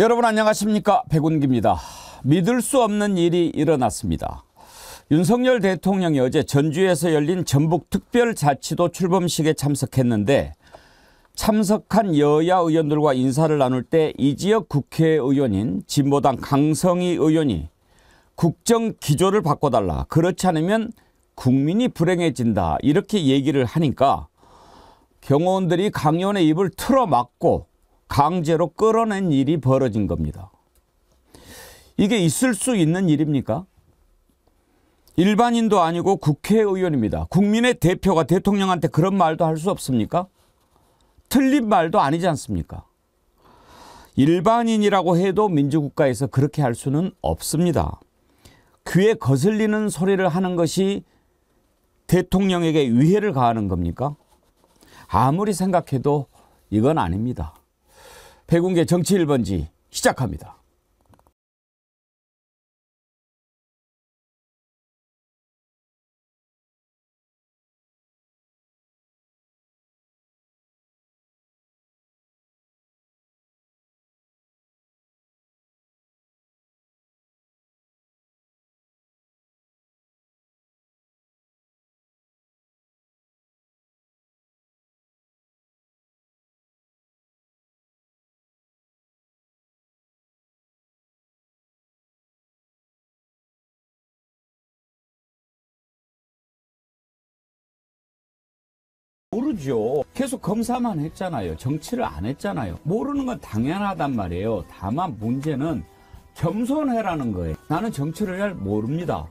여러분 안녕하십니까? 백운기입니다. 믿을 수 없는 일이 일어났습니다. 윤석열 대통령이 어제 전주에서 열린 전북특별자치도 출범식에 참석했는데 참석한 여야 의원들과 인사를 나눌 때 이 지역 국회의원인 진보당 강성희 의원이 국정 기조를 바꿔달라. 그렇지 않으면 국민이 불행해진다. 이렇게 얘기를 하니까 경호원들이 강 의원의 입을 틀어막고 강제로 끌어낸 일이 벌어진 겁니다. 이게 있을 수 있는 일입니까? 일반인도 아니고 국회의원입니다. 국민의 대표가 대통령한테 그런 말도 할 수 없습니까? 틀린 말도 아니지 않습니까? 일반인이라고 해도 민주국가에서 그렇게 할 수는 없습니다. 귀에 거슬리는 소리를 하는 것이 대통령에게 위해를 가하는 겁니까? 아무리 생각해도 이건 아닙니다. 백운계 정치 1번지 시작합니다. 모르죠. 계속 검사만 했잖아요. 정치를 안 했잖아요. 모르는 건 당연하단 말이에요. 다만 문제는 겸손해라는 거예요. 나는 정치를 잘 모릅니다.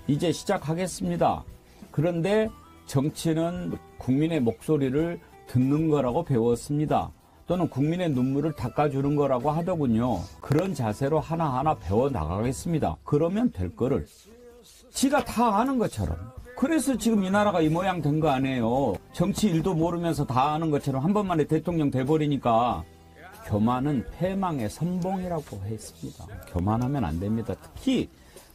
이제 시작하겠습니다. 그런데 정치는 국민의 목소리를 듣는 거라고 배웠습니다. 또는 국민의 눈물을 닦아주는 거라고 하더군요. 그런 자세로 하나하나 배워나가겠습니다. 그러면 될 거를 지가 다 아는 것처럼. 그래서 지금 이 나라가 이 모양 된 거 아니에요. 정치 일도 모르면서 다 아는 것처럼 한 번만에 대통령 돼버리니까. 교만은 패망의 선봉이라고 했습니다. 교만하면 안 됩니다. 특히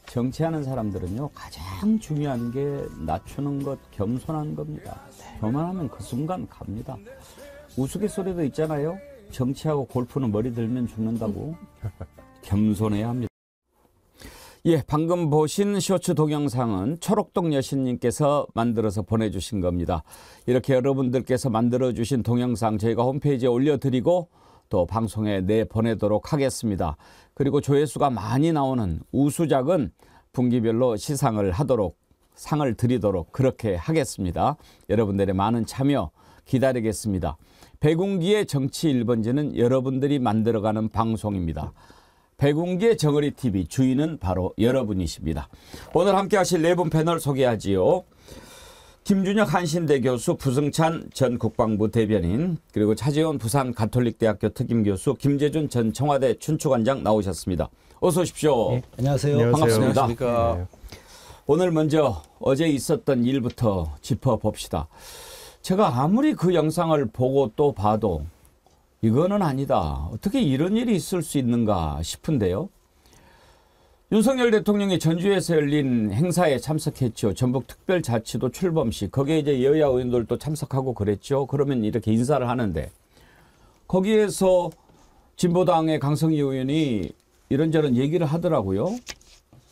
정치하는 사람들은요, 가장 중요한 게 낮추는 것, 겸손한 겁니다. 교만하면 그 순간 갑니다. 우스갯소리도 있잖아요. 정치하고 골프는 머리 들면 죽는다고. 겸손해야 합니다. 예, 방금 보신 쇼츠 동영상은 초록동 여신님께서 만들어서 보내주신 겁니다. 이렇게 여러분들께서 만들어주신 동영상 저희가 홈페이지에 올려드리고 또 방송에 내보내도록 하겠습니다. 그리고 조회수가 많이 나오는 우수작은 분기별로 시상을 하도록, 상을 드리도록 그렇게 하겠습니다. 여러분들의 많은 참여 기다리겠습니다. 백운기의 정치 1번지는 여러분들이 만들어가는 방송입니다. 백운기의 정어리TV 주인은 바로 여러분이십니다. 오늘 함께 하실 네 분 패널 소개하지요. 김준혁 한신대 교수, 부승찬 전 국방부 대변인, 그리고 차재원 부산가톨릭대학교 특임교수, 김재준 전 청와대 춘추관장 나오셨습니다. 어서 오십시오. 네, 안녕하세요. 반갑습니다. 안녕하십니까. 네. 오늘 먼저 어제 있었던 일부터 짚어봅시다. 제가 아무리 그 영상을 보고 또 봐도 이거는 아니다. 어떻게 이런 일이 있을 수 있는가 싶은데요. 윤석열 대통령이 전주에서 열린 행사에 참석했죠. 전북특별자치도 출범식. 거기에 이제 여야 의원들도 참석하고 그랬죠. 그러면 이렇게 인사를 하는데 거기에서 진보당의 강성희 의원이 이런저런 얘기를 하더라고요.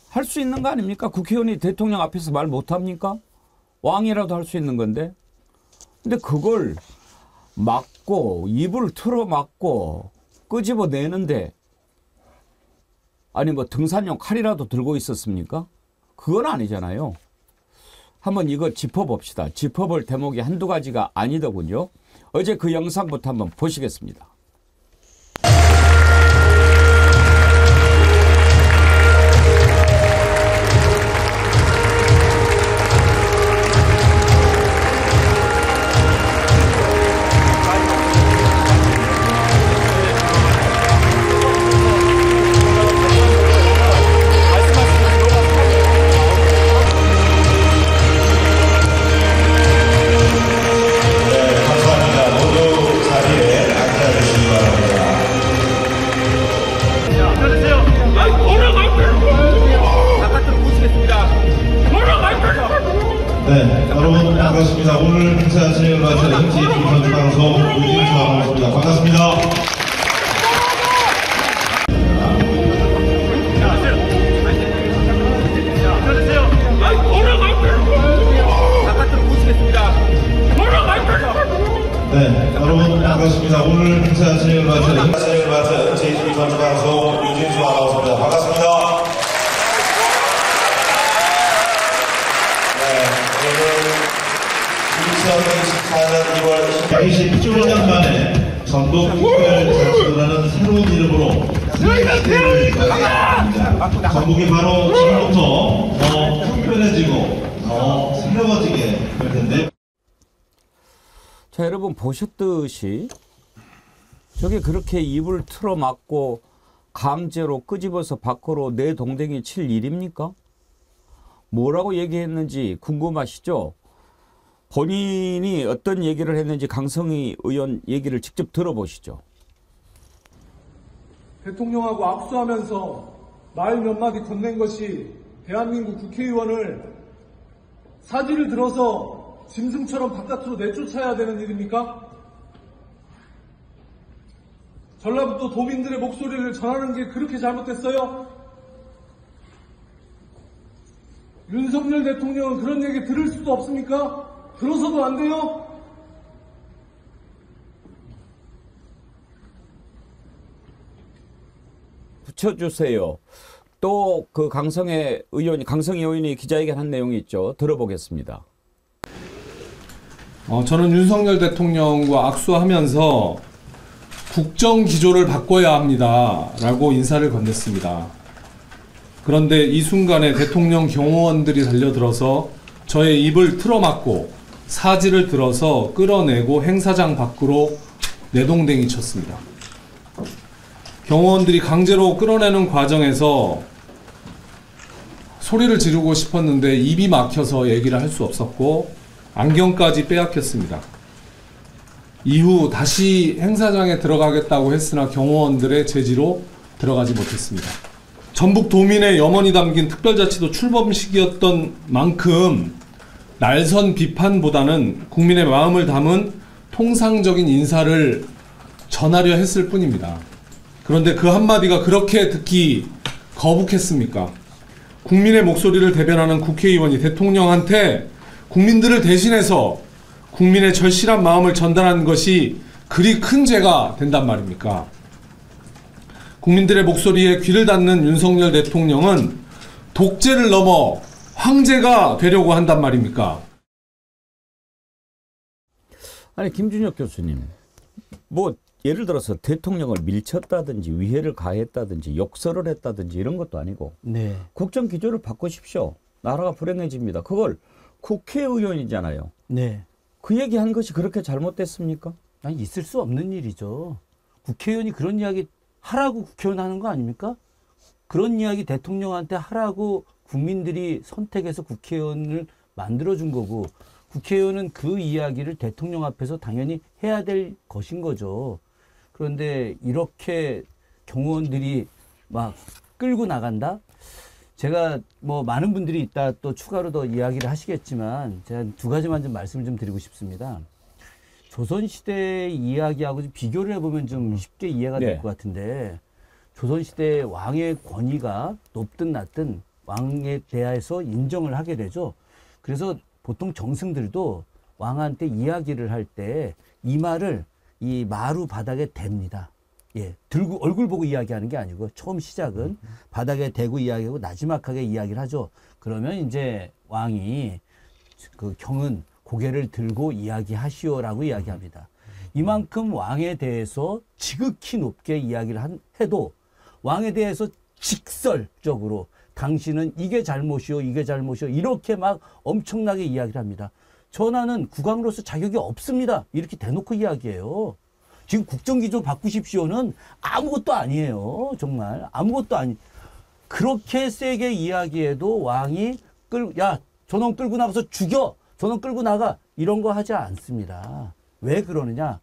할 수 있는 거 아닙니까? 국회의원이 대통령 앞에서 말 못합니까? 왕이라도 할 수 있는 건데. 근데 그걸 막고 입을 틀어막고 끄집어내는데 아니 뭐 등산용 칼이라도 들고 있었습니까? 그건 아니잖아요. 한번 이거 짚어봅시다. 짚어볼 대목이 한두 가지가 아니더군요. 어제 그 영상부터 한번 보시겠습니다. 네, 여러분 반갑습니다. 오늘 행사에 와주신 MT 방송 우진수하고 있습니다. 반갑습니다. 반갑습니다. 오늘 행사 진행을 맡은 JTB 전주방송 유진수 아나운서입니다. 반갑습니다. 네, 오늘 2024년 2월 120주년 만에 전북 특별자치도라는 새로운 이름으로 전북이 바로 지금부터 더 특별해지고 더 새로워지게 될 텐데. 자, 여러분 보셨듯이 저게 그렇게 입을 틀어막고 강제로 끄집어서 밖으로 내 동댕이 칠 일입니까? 뭐라고 얘기했는지 궁금하시죠? 본인이 어떤 얘기를 했는지 강성희 의원 얘기를 직접 들어보시죠. 대통령하고 악수하면서 말 몇 마디 건넨 것이 대한민국 국회의원을 사지를 들어서 짐승처럼 바깥으로 내쫓아야 되는 일입니까? 전라북도 도민들의 목소리를 전하는 게 그렇게 잘못됐어요? 윤석열 대통령은 그런 얘기 들을 수도 없습니까? 들어서도 안 돼요? 붙여주세요. 또 그 강성희 의원이 기자회견한 내용이 있죠. 들어보겠습니다. 저는 윤석열 대통령과 악수하면서 국정 기조를 바꿔야 합니다. 라고 인사를 건넸습니다. 그런데 이 순간에 대통령 경호원들이 달려들어서 저의 입을 틀어막고 사지를 들어서 끌어내고 행사장 밖으로 내동댕이 쳤습니다. 경호원들이 강제로 끌어내는 과정에서 소리를 지르고 싶었는데 입이 막혀서 얘기를 할 수 없었고 안경까지 빼앗겼습니다. 이후 다시 행사장에 들어가겠다고 했으나 경호원들의 제지로 들어가지 못했습니다. 전북 도민의 염원이 담긴 특별자치도 출범식이었던 만큼 날선 비판보다는 국민의 마음을 담은 통상적인 인사를 전하려 했을 뿐입니다. 그런데 그 한마디가 그렇게 듣기 거북했습니까? 국민의 목소리를 대변하는 국회의원이 대통령한테 국민들을 대신해서 국민의 절실한 마음을 전달하는 것이 그리 큰 죄가 된단 말입니까? 국민들의 목소리에 귀를 닫는 윤석열 대통령은 독재를 넘어 황제가 되려고 한단 말입니까? 아니, 김준혁 교수님, 뭐 예를 들어서 대통령을 밀쳤다든지 위해를 가했다든지 욕설을 했다든지 이런 것도 아니고 네. 국정 기조를 바꾸십시오. 나라가 불행해집니다. 그걸 국회의원이잖아요. 네. 그 얘기한 것이 그렇게 잘못됐습니까? 아니, 있을 수 없는 일이죠. 국회의원이 그런 이야기 하라고 국회의원 하는 거 아닙니까? 그런 이야기 대통령한테 하라고 국민들이 선택해서 국회의원을 만들어준 거고, 국회의원은 그 이야기를 대통령 앞에서 당연히 해야 될 것인 거죠. 그런데 이렇게 경호원들이 막 끌고 나간다? 제가 뭐 많은 분들이 이따 또 추가로 더 이야기를 하시겠지만 제가 두 가지만 좀 말씀을 좀 드리고 싶습니다. 조선시대 이야기하고 좀 비교를 해보면 좀 쉽게 이해가 될 것 같은데, 조선시대 왕의 권위가 높든 낮든 왕에 대해서 인정을 하게 되죠. 그래서 보통 정승들도 왕한테 이야기를 할 때 이마를 이 마루 바닥에 댑니다. 예, 들고 얼굴 보고 이야기하는 게 아니고 처음 시작은 바닥에 대고 이야기하고 나지막하게 이야기를 하죠. 그러면 이제 왕이 그 경은 고개를 들고 이야기하시오라고 이야기합니다. 이만큼 왕에 대해서 지극히 높게 이야기를 해도 왕에 대해서 직설적으로 당신은 이게 잘못이오, 이게 잘못이오 이렇게 막 엄청나게 이야기를 합니다. 전하는 국왕으로서 자격이 없습니다. 이렇게 대놓고 이야기해요. 지금 국정기조 바꾸십시오는 아무것도 아니에요. 정말 아무것도 아니. 그렇게 세게 이야기해도 왕이 야, 저놈 끌고 나가서 죽여. 저놈 끌고 나가. 이런 거 하지 않습니다. 왜 그러느냐?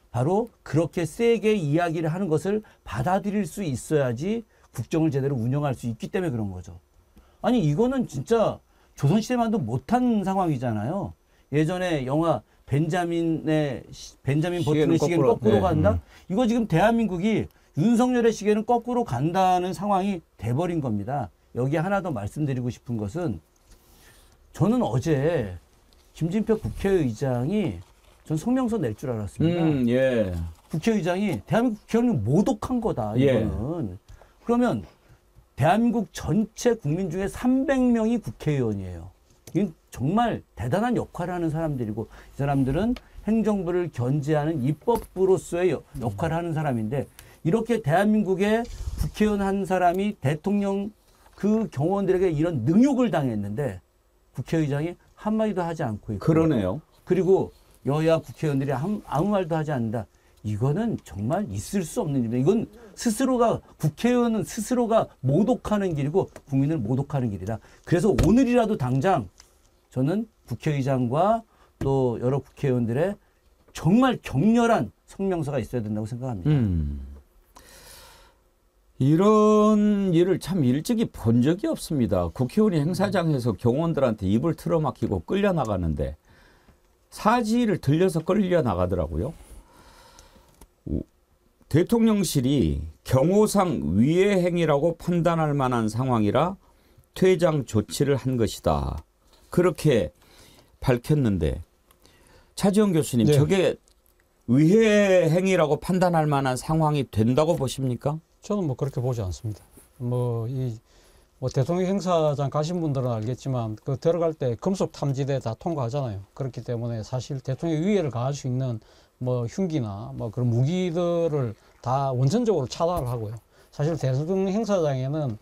바로 그렇게 세게 이야기를 하는 것을 받아들일 수 있어야지 국정을 제대로 운영할 수 있기 때문에 그런 거죠. 아니, 이거는 진짜 조선시대만도 못한 상황이잖아요. 예전에 영화 벤자민 버튼의 시계는 거꾸로 간다? 이거 지금 대한민국이 윤석열의 시계는 거꾸로 간다는 상황이 돼버린 겁니다. 여기 하나 더 말씀드리고 싶은 것은, 저는 어제 김진표 국회의장이 전 성명서 낼 줄 알았습니다. 예. 국회의장이 대한민국 국회의원을 모독한 거다. 예. 이거는. 그러면 대한민국 전체 국민 중에 300명이 국회의원이에요. 이건 정말 대단한 역할을 하는 사람들이고 이 사람들은 행정부를 견제하는 입법부로서의 역할을 하는 사람인데 이렇게 대한민국의 국회의원 한 사람이 대통령 그 경호원들에게 이런 능욕을 당했는데 국회의장이 한마디도 하지 않고 있고 그러네요. 그리고 여야 국회의원들이 아무 말도 하지 않는다. 이거는 정말 있을 수 없는 일입니다. 이건 스스로가 국회의원은 스스로가 모독하는 길이고 국민을 모독하는 길이다. 그래서 오늘이라도 당장 저는 국회의장과 또 여러 국회의원들의 정말 격렬한 성명서가 있어야 된다고 생각합니다. 이런 일을 참 일찍이 본 적이 없습니다. 국회의원이 행사장에서 경호원들한테 입을 틀어막히고 끌려나가는데 사지를 들려서 끌려나가더라고요. 대통령실이 경호상 위해 행위라고 판단할 만한 상황이라 퇴장 조치를 한 것이다. 그렇게 밝혔는데 차지원 교수님 네. 저게 위해 행위라고 판단할 만한 상황이 된다고 보십니까? 저는 뭐 그렇게 보지 않습니다. 뭐 대통령 행사장 가신 분들은 알겠지만 그 들어갈 때 금속 탐지대 다 통과하잖아요. 그렇기 때문에 사실 대통령 위해를 가할 수 있는 뭐 흉기나 뭐 그런 무기들을 다 원천적으로 차단을 하고요. 사실 대통령 행사장에는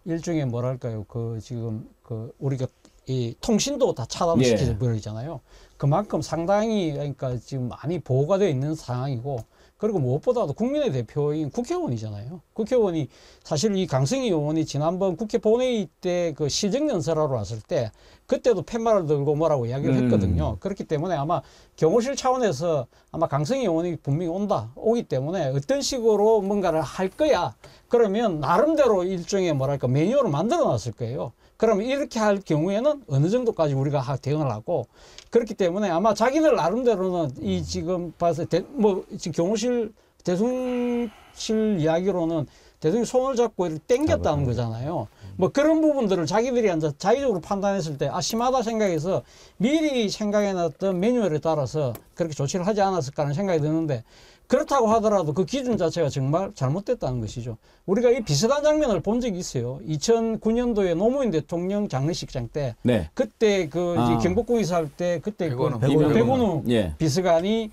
일종의 뭐랄까요, 그 지금 그 우리가 이 통신도 다 차단을 예. 시켜버리잖아요. 그만큼 상당히 그러니까 지금 많이 보호가 되어 있는 상황이고, 그리고 무엇보다도 국민의 대표인 국회의원이잖아요. 국회의원이 사실 이 강승희 의원이 지난번 국회 본회의 때 그 시정연설하러 왔을 때 그때도 팻말을 들고 뭐라고 이야기를 했거든요. 그렇기 때문에 아마 경호실 차원에서 아마 강승희 의원이 분명히 오기 때문에 어떤 식으로 뭔가를 할 거야. 그러면 나름대로 일종의 뭐랄까 매뉴얼을 만들어 놨을 거예요. 그러면 이렇게 할 경우에는 어느 정도까지 우리가 대응을 하고, 그렇기 때문에 아마 자기들 나름대로는 이 지금 봐서 지금 경호실 대통령실 이야기로는 대통령이 손을 잡고 이렇게 땡겼다는 거잖아요. 뭐 그런 부분들을 자기들이 앉아 자의적으로 판단했을 때 심하다 생각해서 미리 생각해놨던 매뉴얼에 따라서 그렇게 조치를 하지 않았을까 하는 생각이 드는데, 그렇다고 하더라도 그 기준 자체가 정말 잘못됐다는 것이죠. 우리가 이 비슷한 장면을 본 적이 있어요. 2009년도에 노무현 대통령 장례식장 때, 네. 그때 그 이제 경복궁 이사할 때 그때 백운우 예. 비서관이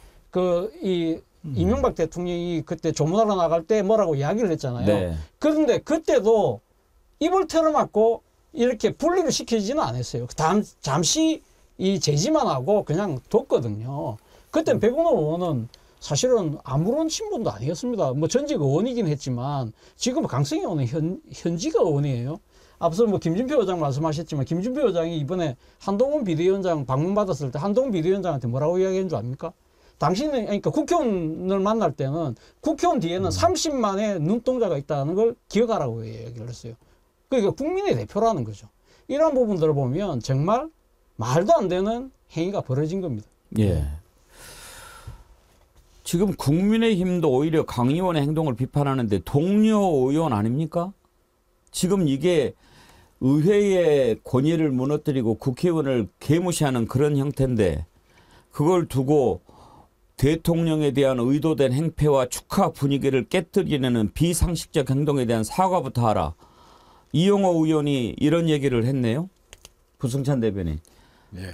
이명박 대통령이 그때 조문하러 나갈 때 뭐라고 이야기를 했잖아요. 네. 그런데 그때도 입을 틀어막고 이렇게 분리를 시키지는 않았어요. 잠시 이 제지만 하고 그냥 뒀거든요. 그때 백운호 의원은 사실은 아무런 신분도 아니었습니다. 뭐 전직 의원이긴 했지만 지금 강승희 의원은 현직 의원이에요. 앞서 뭐 김진표 의장 말씀하셨지만 김진표 의장이 이번에 한동훈 비대위원장 방문받았을 때 한동훈 비대위원장한테 뭐라고 이야기한 줄 압니까? 당신은, 그러니까 국회의원을 만날 때는 국회의원 뒤에는 30만의 눈동자가 있다는 걸 기억하라고 얘기를 했어요. 그러니까 국민의 대표라는 거죠. 이런 부분들을 보면 정말 말도 안 되는 행위가 벌어진 겁니다. 예. 지금 국민의힘도 오히려 강 의원의 행동을 비판하는데 동료 의원 아닙니까? 지금 이게 의회의 권위를 무너뜨리고 국회의원을 개무시하는 그런 형태인데 그걸 두고 대통령에 대한 의도된 행패와 축하 분위기를 깨뜨리는 비상식적 행동에 대한 사과부터 하라. 이용호 의원이 이런 얘기를 했네요. 부승찬 대변인. 예.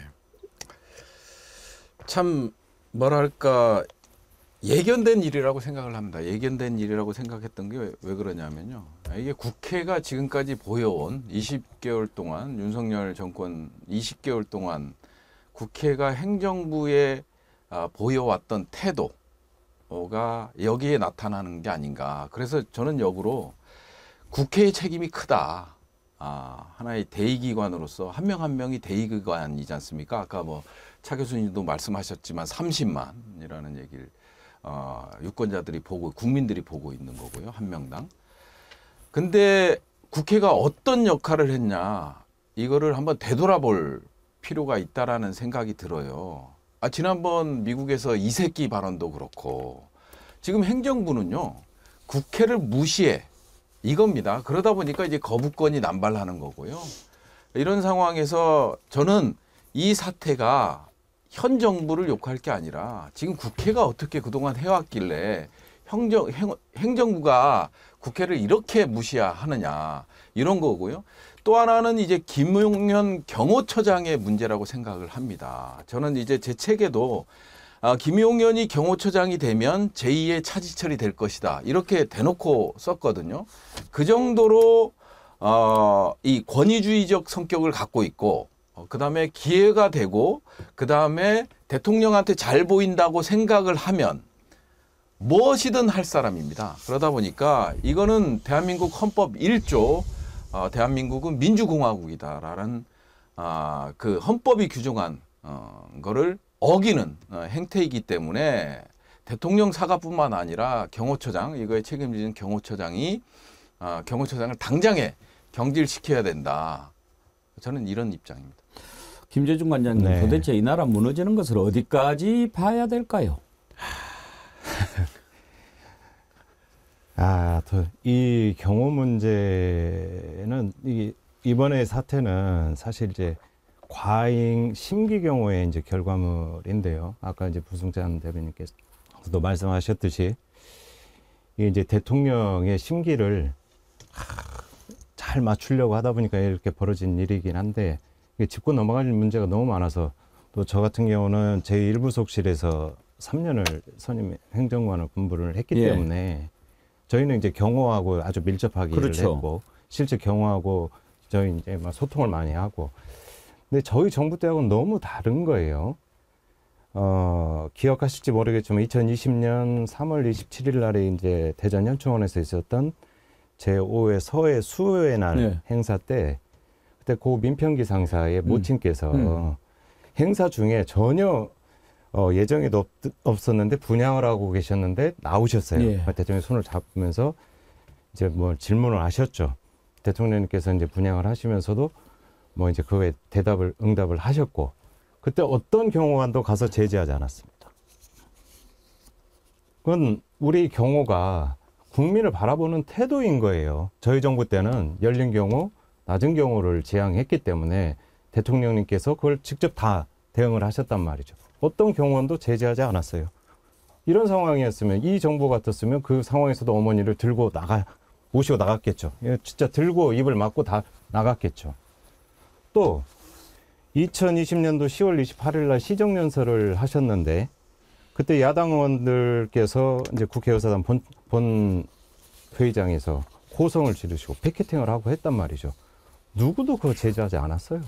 참 뭐랄까 예견된 일이라고 생각을 합니다. 예견된 일이라고 생각했던 게 왜 그러냐면요. 이게 국회가 지금까지 보여온 20개월 동안 윤석열 정권 20개월 동안 국회가 행정부에 보여왔던 태도가 여기에 나타나는 게 아닌가. 그래서 저는 역으로 국회의 책임이 크다. 하나의 대의기관으로서 한 명 한 명이 대의기관이지 않습니까? 아까 뭐 차 교수님도 말씀하셨지만 30만이라는 얘기를 유권자들이 보고 국민들이 보고 있는 거고요. 한 명당. 근데 국회가 어떤 역할을 했냐 이거를 한번 되돌아볼 필요가 있다라는 생각이 들어요. 지난번 미국에서 이새끼 발언도 그렇고 지금 행정부는요 국회를 무시해 이겁니다. 그러다 보니까 이제 거부권이 남발하는 거고요. 이런 상황에서 저는 이 사태가 현 정부를 욕할 게 아니라 지금 국회가 어떻게 그동안 해왔길래 행정부가 국회를 이렇게 무시하느냐 이런 거고요. 또 하나는 이제 김용현 경호처장의 문제라고 생각을 합니다. 저는 이제 제 책에도 김용현이 경호처장이 되면 제2의 차지철이 될 것이다. 이렇게 대놓고 썼거든요. 그 정도로 이 권위주의적 성격을 갖고 있고 그다음에 기회가 되고 그다음에 대통령한테 잘 보인다고 생각을 하면 무엇이든 할 사람입니다. 그러다 보니까 이거는 대한민국 헌법 1조 대한민국은 민주공화국이다라는 그 헌법이 규정한 거를 어기는 행태이기 때문에 대통령 사과뿐만 아니라 경호처장 이거에 책임지는 경호처장을 당장에 경질시켜야 된다. 저는 이런 입장입니다. 김재중 관장님, 네. 도대체 이 나라 무너지는 것을 어디까지 봐야 될까요? 이 경호 문제는 이번에 사태는 사실 이제 과잉 심기 경호의 이제 결과물인데요. 아까 이제 부승찬 대변인께서도 말씀하셨듯이 이게 이제 대통령의 심기를 잘 맞추려고 하다 보니까 이렇게 벌어진 일이긴 한데 이게 짚고 넘어갈 문제가 너무 많아서 또 저 같은 경우는 제1부속실에서 3년을 선임 행정관을 공부를 했기 예. 때문에 저희는 이제 경호하고 아주 밀접하게 그렇죠. 일을 했고 실제 경호하고 저희 이제 막 소통을 많이 하고 근데 저희 정부 때하고는 너무 다른 거예요. 기억하실지 모르겠지만 2020년 3월 27일 날에 이제 대전 현충원에서 있었던 제5회 서해 수호의 날 네. 행사 때 그때 고 민평기 상사의 모친께서 행사 중에 전혀 예정에도 없었는데 분향을 하고 계셨는데 나오셨어요. 예. 대통령이 손을 잡으면서 이제 뭐 질문을 하셨죠. 대통령님께서 이제 분향을 하시면서도 뭐 이제 그거에 응답을 하셨고 그때 어떤 경호관도 가서 제지하지 않았습니다. 그건 우리 경호가 국민을 바라보는 태도인 거예요. 저희 정부 때는 열린 경호, 낮은 경호를 지향했기 때문에 대통령님께서 그걸 직접 다 대응을 하셨단 말이죠. 어떤 경호원도 제지하지 않았어요. 이런 상황이었으면 이 정부 같았으면 그 상황에서도 어머니를 들고 모시고 나갔겠죠. 진짜 들고 입을 막고 다 나갔겠죠. 또 2020년도 10월 28일 날 시정연설을 하셨는데 그때 야당 의원들께서 이제 국회의사당 본 회의장에서 호성을 지르시고 피켓팅을 하고 했단 말이죠. 누구도 그거 제지하지 않았어요.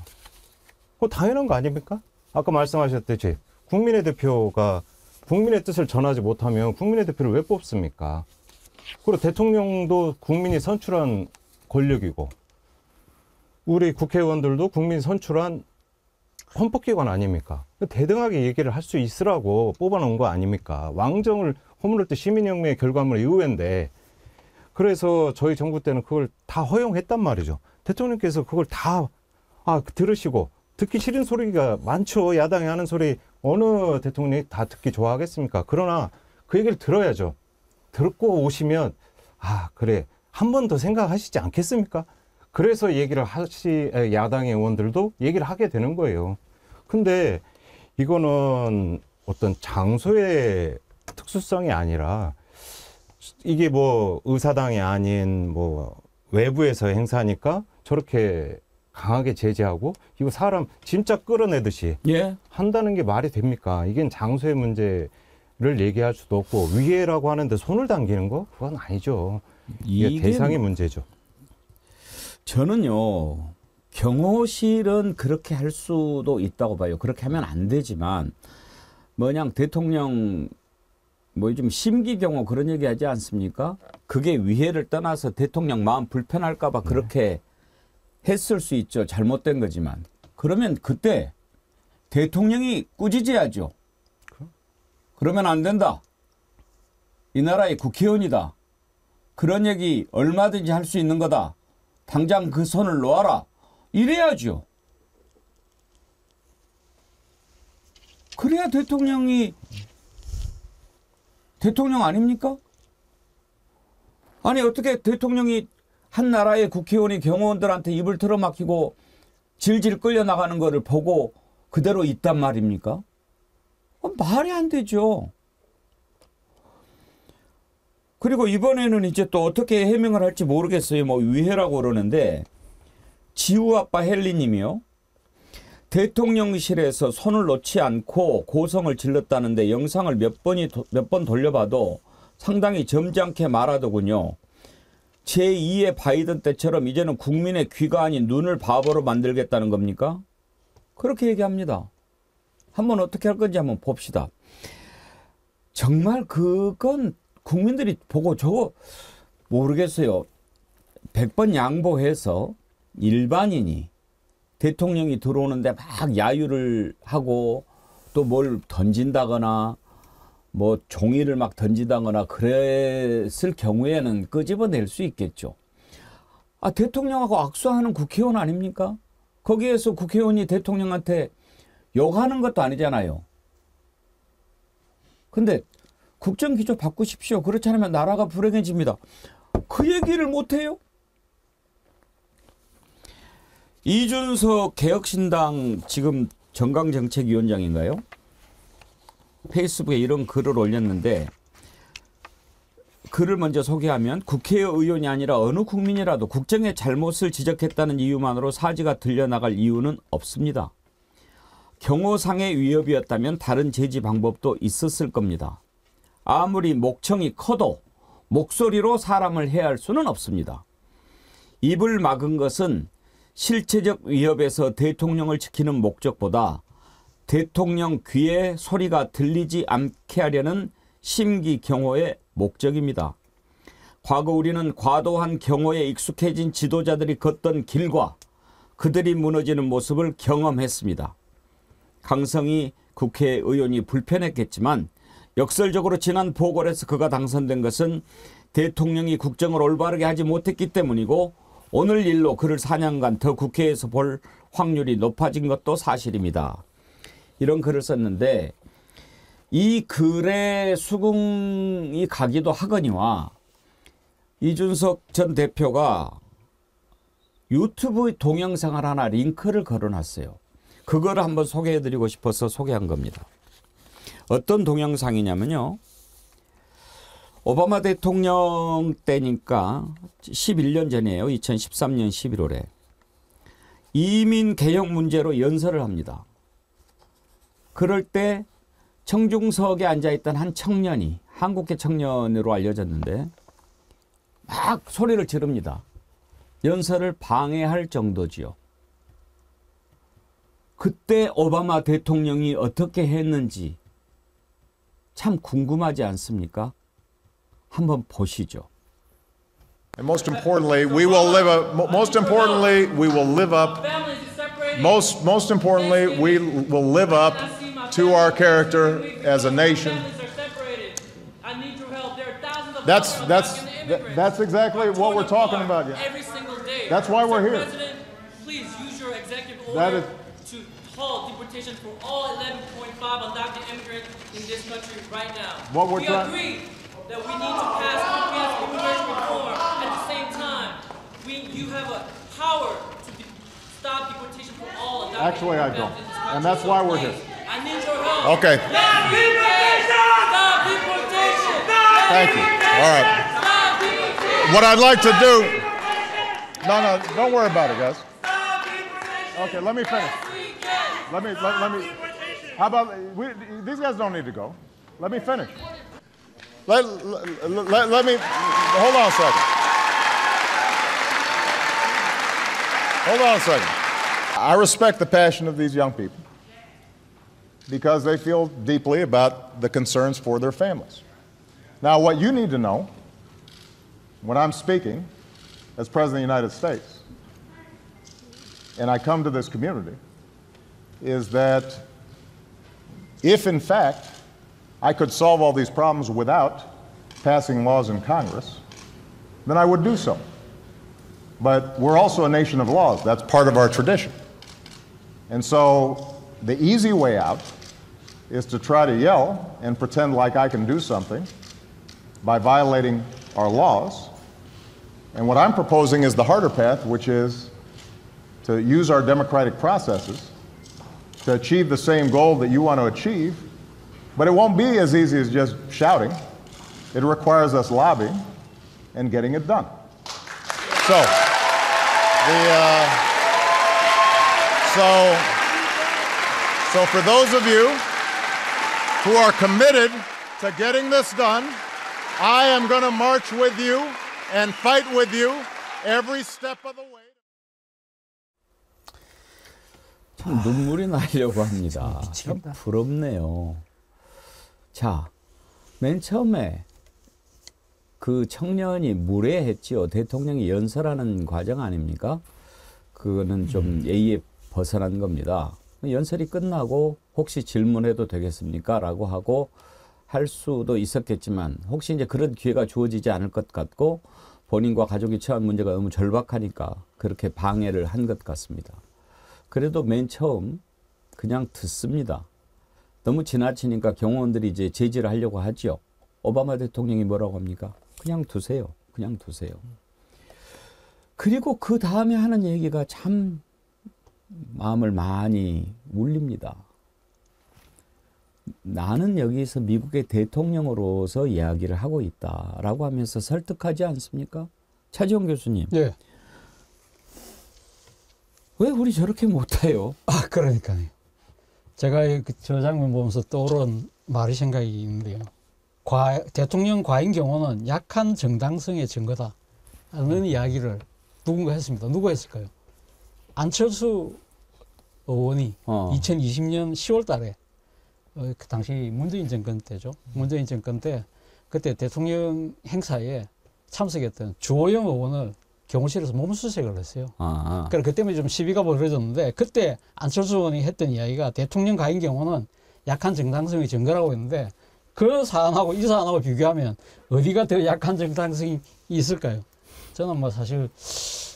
그거 당연한 거 아닙니까? 아까 말씀하셨듯이 국민의 대표가 국민의 뜻을 전하지 못하면 국민의 대표를 왜 뽑습니까? 그리고 대통령도 국민이 선출한 권력이고 우리 국회의원들도 국민이 선출한 헌법기관 아닙니까? 대등하게 얘기를 할 수 있으라고 뽑아놓은 거 아닙니까? 왕정을 허물을 때 시민혁명의 결과물 이후인데 그래서 저희 정부 때는 그걸 다 허용했단 말이죠. 대통령께서 그걸 다 들으시고 듣기 싫은 소리가 많죠. 야당이 하는 소리 어느 대통령이 다 듣기 좋아하겠습니까? 그러나 그 얘기를 들어야죠. 듣고 오시면 그래 한 번 더 생각하시지 않겠습니까? 그래서 얘기를 야당의 의원들도 얘기를 하게 되는 거예요. 근데 이거는 어떤 장소의 특수성이 아니라 이게 뭐 의사당이 아닌 뭐 외부에서 행사하니까 저렇게 강하게 제재하고 이거 사람 진짜 끌어내듯이 예. 한다는 게 말이 됩니까? 이게 장소의 문제를 얘기할 수도 없고 위해라고 하는데 손을 당기는 거? 그건 아니죠. 이게 대상의 문제죠. 저는요, 경호실은 그렇게 할 수도 있다고 봐요. 그렇게 하면 안 되지만, 뭐냥 대통령, 뭐 요즘 심기 경호 그런 얘기 하지 않습니까? 그게 위해를 떠나서 대통령 마음 불편할까봐 그렇게 했을 수 있죠. 잘못된 거지만. 그러면 그때 대통령이 꾸짖어야죠. 그러면 안 된다. 이 나라의 국회의원이다. 그런 얘기 얼마든지 할 수 있는 거다. 당장 그 손을 놓아라. 이래야죠. 그래야 대통령이 대통령 아닙니까? 아니 어떻게 대통령이 한 나라의 국회의원이 경호원들한테 입을 틀어막히고 질질 끌려나가는 거를 보고 그대로 있단 말입니까? 말이 안 되죠. 그리고 이번에는 이제 또 어떻게 해명을 할지 모르겠어요. 뭐 위해라고 그러는데 지우 아빠 헨리 님이요. 대통령실에서 손을 놓지 않고 고성을 질렀다는데 영상을 몇 번 돌려봐도 상당히 점잖게 말하더군요. 제2의 바이든 때처럼 이제는 국민의 귀가 아닌 눈을 바보로 만들겠다는 겁니까? 그렇게 얘기합니다. 한번 어떻게 할 건지 한번 봅시다. 정말 그건 국민들이 보고 저거 모르겠어요. 100번 양보해서 일반인이 대통령이 들어오는데 막 야유를 하고 또 뭘 던진다거나 뭐 종이를 막 던지다거나 그랬을 경우에는 끄집어낼 수 있겠죠. 아, 대통령하고 악수하는 국회의원 아닙니까? 거기에서 국회의원이 대통령한테 욕하는 것도 아니잖아요. 근데 국정기조 바꾸십시오. 그렇지 않으면 나라가 불행해집니다. 그 얘기를 못해요? 이준석 개혁신당 지금 정강정책위원장인가요? 페이스북에 이런 글을 올렸는데 글을 먼저 소개하면 국회의원이 아니라 어느 국민이라도 국정의 잘못을 지적했다는 이유만으로 사지가 들려나갈 이유는 없습니다. 경호상의 위협이었다면 다른 제지 방법도 있었을 겁니다. 아무리 목청이 커도 목소리로 사람을 해할 수는 없습니다. 입을 막은 것은 실체적 위협에서 대통령을 지키는 목적보다 대통령 귀에 소리가 들리지 않게 하려는 심기 경호의 목적입니다. 과거 우리는 과도한 경호에 익숙해진 지도자들이 걷던 길과 그들이 무너지는 모습을 경험했습니다. 강성희 국회의원이 불편했겠지만 역설적으로 지난 보궐에서 그가 당선된 것은 대통령이 국정을 올바르게 하지 못했기 때문이고 오늘 일로 그를 4년간 더 국회에서 볼 확률이 높아진 것도 사실입니다. 이런 글을 썼는데 이 글에 수긍이 가기도 하거니와 이준석 전 대표가 유튜브 동영상을 하나 링크를 걸어놨어요. 그거를 한번 소개해드리고 싶어서 소개한 겁니다. 어떤 동영상이냐면요. 오바마 대통령 때니까 11년 전이에요. 2013년 11월에 이민 개혁 문제로 연설을 합니다. 그럴 때 청중석에 앉아있던 한 청년이 한국계 청년으로 알려졌는데 막 소리를 지릅니다. 연설을 방해할 정도지요. 그때 오바마 대통령이 어떻게 했는지 참 궁금하지 않습니까? 한번 보시죠. And most importantly, we will live up. Most importantly, we will live up. Most importantly, we will live up to our character as a nation. That's exactly what we're talking about. Yeah. Every single day. That's why we're here. President, please use your executive That order is- to halt deportation for all 11.5 undocumented immigrants in this country right now. What we're we trying- agree that we need to pass comprehensive immigration reform. At the same time, you have a power to stop deportation for all undocumented Actually, I immigrants don't. in this country. And that's So why we're please, here. I need your help. Okay. Stop deportation! Stop deportation! Thank you. All right. Stop deportation! What I'd like to do. No, don't worry about it, guys. Okay, let me finish. Let me. How about these guys don't need to go. Let me finish. Let me. Hold on a second. Hold on a second. I respect the passion of these young people because they feel deeply about the concerns for their families. Now, what you need to know when I'm speaking as President of the United States, and I come to this community, is that if, in fact, I could solve all these problems without passing laws in Congress, then I would do so. But we're also a nation of laws. That's part of our tradition. And so the easy way out is to try to yell and pretend like I can do something by violating our laws. And what I'm proposing is the harder path, which is to use our democratic processes to achieve the same goal that you want to achieve But it won't be as easy as just shouting. It requires us lobbying and getting it done. So, so for those of you who are committed to getting this done, I am going to march with you and fight with you every step of the way. 참 눈물이 나려고 합니다. 참 부럽네요. 자, 맨 처음에 그 청년이 무례했지요. 대통령이 연설하는 과정 아닙니까? 그거는 좀 예의에 벗어난 겁니다. 연설이 끝나고 혹시 질문해도 되겠습니까? 라고 하고 할 수도 있었겠지만 혹시 이제 그런 기회가 주어지지 않을 것 같고 본인과 가족이 처한 문제가 너무 절박하니까 그렇게 방해를 한 것 같습니다. 그래도 맨 처음 그냥 듣습니다. 너무 지나치니까 경호원들이 이제 제지를 하려고 하죠. 오바마 대통령이 뭐라고 합니까? 그냥 두세요. 그냥 두세요. 그리고 그 다음에 하는 얘기가 참 마음을 많이 울립니다. 나는 여기서 미국의 대통령으로서 이야기를 하고 있다라고 하면서 설득하지 않습니까? 차지원 교수님. 네. 왜 우리 저렇게 못해요? 아, 그러니까요. 제가 저 장면 보면서 떠오른 말이 생각이 있는데요. 대통령 과잉 경호는 약한 정당성의 증거다 하는 이야기를 누군가 했습니다. 누가 했을까요? 안철수 의원이 2020년 10월 달에 그 당시 문재인 정권 때죠. 문재인 정권 때 그때 대통령 행사에 참석했던 주호영 의원을 경호실에서 몸수색을 했어요. 그래서 그 때문에 좀 시비가 벌어졌는데 그때 안철수 의원이 했던 이야기가 대통령 과잉 경호는 약한 정당성의 증거라고 했는데 그 사안하고 이 사안하고 비교하면 어디가 더 약한 정당성이 있을까요? 저는 뭐 사실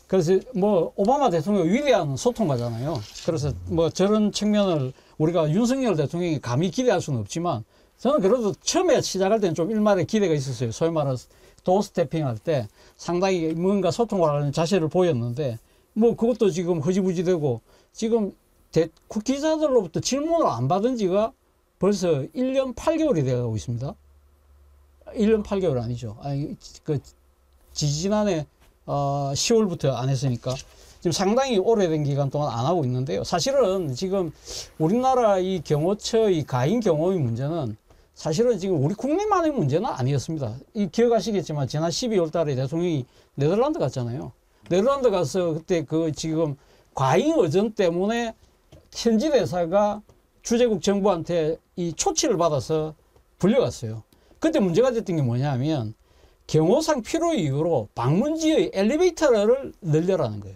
그래서 뭐 오바마 대통령 위대한 소통가잖아요. 그래서 뭐 저런 측면을 우리가 윤석열 대통령이 감히 기대할 수는 없지만 저는 그래도 처음에 시작할 때는 좀 일말의 기대가 있었어요. 소위 말해서 도스태핑 할 때 상당히 뭔가 소통을 하는 자세를 보였는데 뭐 그것도 지금 흐지부지되고 지금 기자들로부터 질문을 안 받은 지가 벌써 1년 8개월이 되어가고 있습니다. 1년 8개월 아니죠. 아니, 그 지지난해 10월부터 안 했으니까 지금 상당히 오래된 기간 동안 안 하고 있는데요. 사실은 지금 우리나라 이 경호처의 가인 경호의 문제는 사실은 지금 우리 국내만의 문제는 아니었습니다. 기억하시겠지만 지난 12월 달에 대통령이 네덜란드 갔잖아요. 네덜란드 가서 그때 그 지금 과잉 의전 때문에 현지 대사가 주재국 정부한테 이 초치를 받아서 불려갔어요. 그때 문제가 됐던 게 뭐냐면 경호상 필요 이유로 방문지의 엘리베이터를 늘려라는 거예요.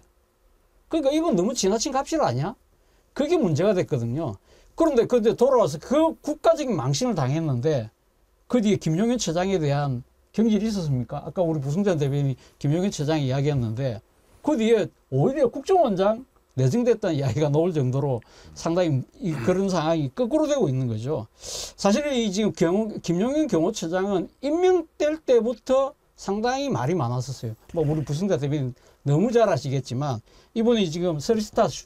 그러니까 이건 너무 지나친 값일 아니야? 그게 문제가 됐거든요. 그런데 그때 돌아와서 그 국가적인 망신을 당했는데 그 뒤에 김용현 처장에 대한 경질이 있었습니까? 아까 우리 부승찬 대변인이 김용현 처장이 이야기했는데 그 뒤에 오히려 국정원장 내정됐다는 이야기가 나올 정도로 상당히 그런 상황이 거꾸로 되고 있는 거죠. 사실 이 지금 김용현 경호처장은 임명될 때부터 상당히 말이 많았었어요. 뭐 우리 부승찬 대변인 너무 잘 아시겠지만 이분이 지금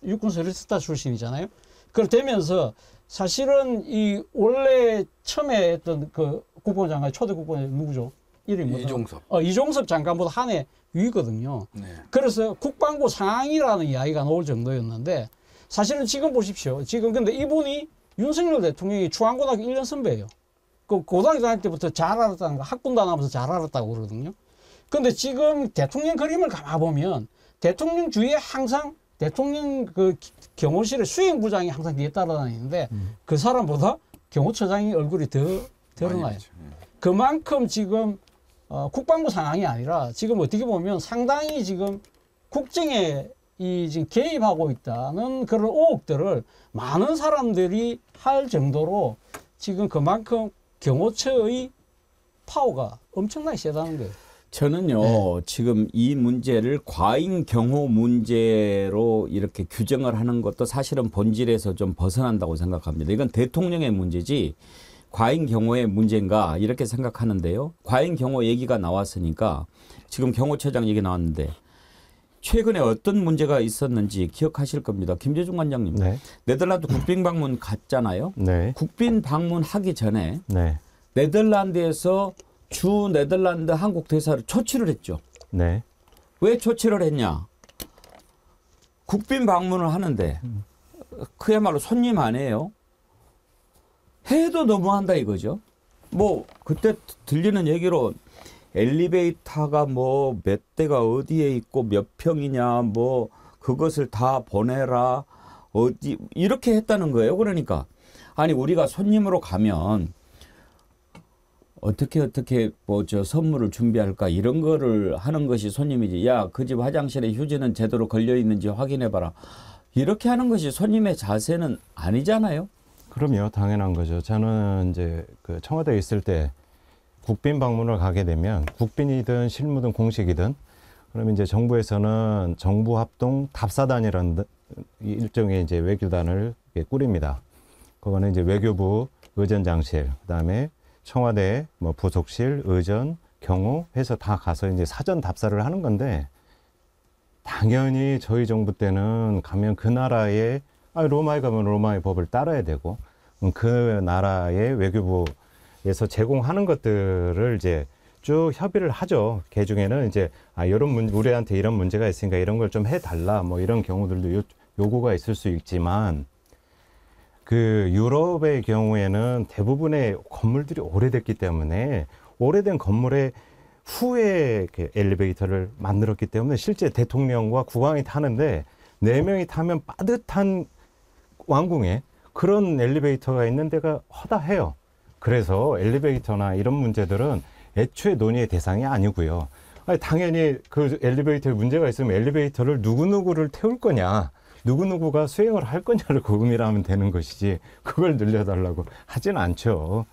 육군 서리스타 출신이잖아요. 그러면서 사실은 이 원래 처음에 했던 그 국방장관 초대 국방장관 누구죠? 이름이 이종섭. 이종섭 장관보다 한 해 위거든요. 네. 그래서 국방부 상황이라는 이야기가 나올 정도였는데 사실은 지금 보십시오. 지금 근데 이분이 윤석열 대통령이 중앙고등학교 1년 선배예요. 그 고등학교 다닐 때부터 잘 알았다는 거 학군 다니면서 잘 알았다고 그러거든요. 근데 지금 대통령 그림을 감아보면 대통령 주위에 항상 대통령 그 경호실의 수행부장이 항상 뒤에 따라다니는데 그 사람보다 경호처장이 얼굴이 더 드러나요. 그만큼 지금 국방부 상황이 아니라 지금 어떻게 보면 상당히 지금 국정에 지금 개입하고 있다는 그런 의혹들을 많은 사람들이 할 정도로 지금 그만큼 경호처의 파워가 엄청나게 세다는 거예요. 저는요, 지금 이 문제를 과잉 경호 문제로 이렇게 규정을 하는 것도 사실은 본질에서 좀 벗어난다고 생각합니다. 이건 대통령의 문제지 과잉 경호의 문제인가 이렇게 생각하는데요. 과잉 경호 얘기가 나왔으니까 지금 경호처장 얘기 나왔는데 최근에 어떤 문제가 있었는지 기억하실 겁니다. 김재중 관장님. 네. 네덜란드 국빈 방문 갔잖아요. 네. 국빈 방문하기 전에 네. 네덜란드에서 주 네덜란드 한국 대사를 초치를 했죠. 네. 왜 초치를 했냐? 국빈 방문을 하는데 그야말로 손님 아니에요. 해도 너무한다 이거죠. 뭐 그때 들리는 얘기로 엘리베이터가 뭐 몇 대가 어디에 있고 몇 평이냐 뭐 그것을 다 보내라 어디 이렇게 했다는 거예요. 그러니까 아니 우리가 손님으로 가면 어떻게 뭐 저 선물을 준비할까 이런 거를 하는 것이 손님이지. 야, 그 집 화장실에 휴지는 제대로 걸려 있는지 확인해 봐라. 이렇게 하는 것이 손님의 자세는 아니잖아요. 그럼요, 당연한 거죠. 저는 이제 그 청와대에 있을 때 국빈 방문을 가게 되면 국빈이든 실무든 공식이든 그러면 이제 정부에서는 정부 합동 답사단이라는 일종의 이제 외교단을 꾸립니다. 그거는 이제 외교부 의전장실, 그다음에 청와대 뭐 부속실, 의전, 경호 해서 다 가서 이제 사전 답사를 하는 건데 당연히 저희 정부 때는 가면 그 나라의 로마에 가면 로마의 법을 따라야 되고 그 나라의 외교부에서 제공하는 것들을 이제 쭉 협의를 하죠. 그 중에는 이제 우리한테 이런 문제가 있으니까 이런 걸 좀 해달라 뭐 이런 경우들도 요구가 있을 수 있지만 그 유럽의 경우에는 대부분의 건물들이 오래됐기 때문에 오래된 건물에 후에 엘리베이터를 만들었기 때문에 실제 대통령과 국왕이 타는데 4명이 타면 빠듯한 왕궁에 그런 엘리베이터가 있는 데가 허다해요. 그래서 엘리베이터나 이런 문제들은 애초에 논의의 대상이 아니고요. 당연히 그 엘리베이터에 문제가 있으면 엘리베이터를 누구누구를 태울 거냐, 누구누구가 수행을 할 거냐를 고민하면 되는 것이지 그걸 늘려달라고 하진 않죠.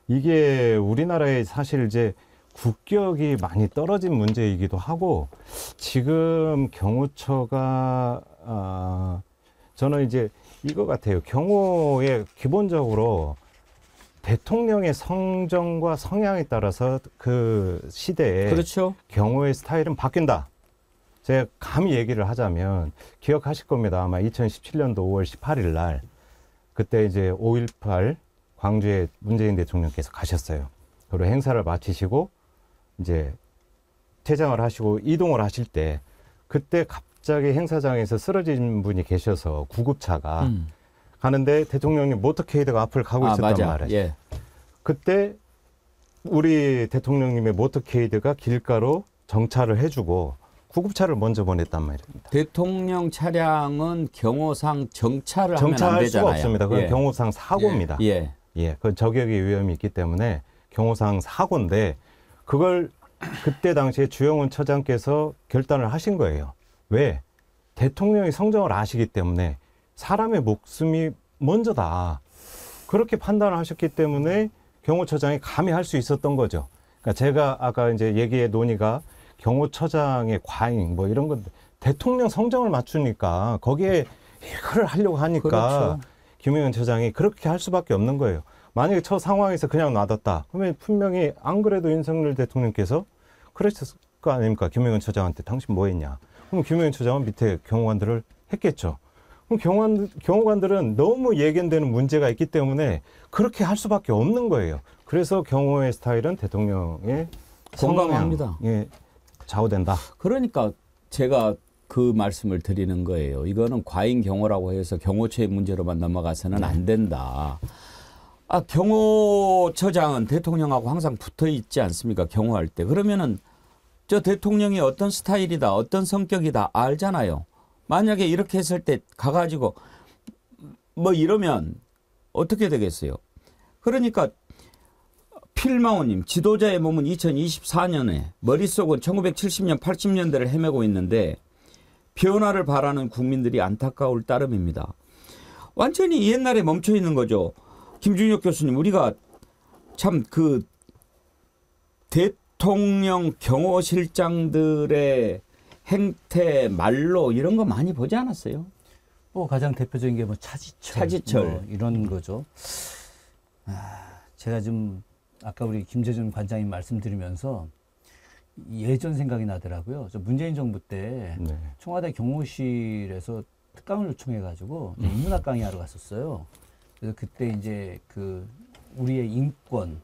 이게 우리나라의 사실 이제 국격이 많이 떨어진 문제이기도 하고 지금 경호처가 저는 이제 이거 같아요. 경호에 기본적으로 대통령의 성정과 성향에 따라서 그 시대에 그렇죠. 경호의 스타일은 바뀐다. 제가 감히 얘기를 하자면 기억하실 겁니다. 아마 2017년도 5월 18일 날 그때 이제 5.18 광주에 문재인 대통령께서 가셨어요. 그리고 행사를 마치시고 이제 퇴장을 하시고 이동을 하실 때 그때 갑자기 행사장에서 쓰러진 분이 계셔서 구급차가 가는데 대통령님 모터케이드가 앞을 가고 있었단 말이에요. 예. 그때 우리 대통령님의 모터케이드가 길가로 정차를 해주고 구급차를 먼저 보냈단 말입니다. 대통령 차량은 경호상 정차를 하면 안 정차할 되잖아요. 수가 없습니다. 그건 예. 경호상 사고입니다. 예. 예, 그 저격의 위험이 있기 때문에 경호상 사고인데 그걸 그때 당시에 주영훈 처장께서 결단을 하신 거예요. 왜? 대통령이 성정을 아시기 때문에 사람의 목숨이 먼저다. 그렇게 판단을 하셨기 때문에 경호처장이 감히 할 수 있었던 거죠. 그러니까 제가 아까 이제 얘기의 논의가 경호처장의 과잉 뭐 이런 건 대통령 성정을 맞추니까 거기에 이걸 하려고 하니까 그렇죠. 김영현 처장이 그렇게 할 수밖에 없는 거예요. 만약에 저 상황에서 그냥 놔뒀다. 그러면 분명히 안 그래도 윤석열 대통령께서 그랬을 거 아닙니까? 김영현 처장한테 당신 뭐 했냐. 그럼 김영현 처장은 밑에 경호관들을 했겠죠. 그럼 경호관들은 너무 예견되는 문제가 있기 때문에 그렇게 할 수밖에 없는 거예요. 그래서 경호의 스타일은 대통령의 공감합니다. 성향에 좌우된다. 그러니까 제가 그 말씀을 드리는 거예요. 이거는 과잉 경호라고 해서 경호처의 문제로만 넘어가서는 안 된다. 경호처장은 대통령하고 항상 붙어 있지 않습니까? 경호할 때. 그러면은 저 대통령이 어떤 스타일이다, 어떤 성격이다 알잖아요. 만약에 이렇게 했을 때 가가지고 뭐 이러면 어떻게 되겠어요? 그러니까 필마오님, 지도자의 몸은 2024년에 머릿속은 1970년, 80년대를 헤매고 있는데 변화를 바라는 국민들이 안타까울 따름입니다. 완전히 옛날에 멈춰 있는 거죠. 김준혁 교수님, 우리가 참 그 대통령 경호실장들의 행태, 말로 이런 거 많이 보지 않았어요? 뭐 가장 대표적인 게 뭐 차지철 뭐 이런 거죠. 제가 좀 아까 우리 김재준 관장님 말씀드리면서 예전 생각이 나더라고요. 저 문재인 정부 때 네. 청와대 경호실에서 특강을 요청해가지고 인문학 강의하러 갔었어요. 그래서 그때 이제 그 우리의 인권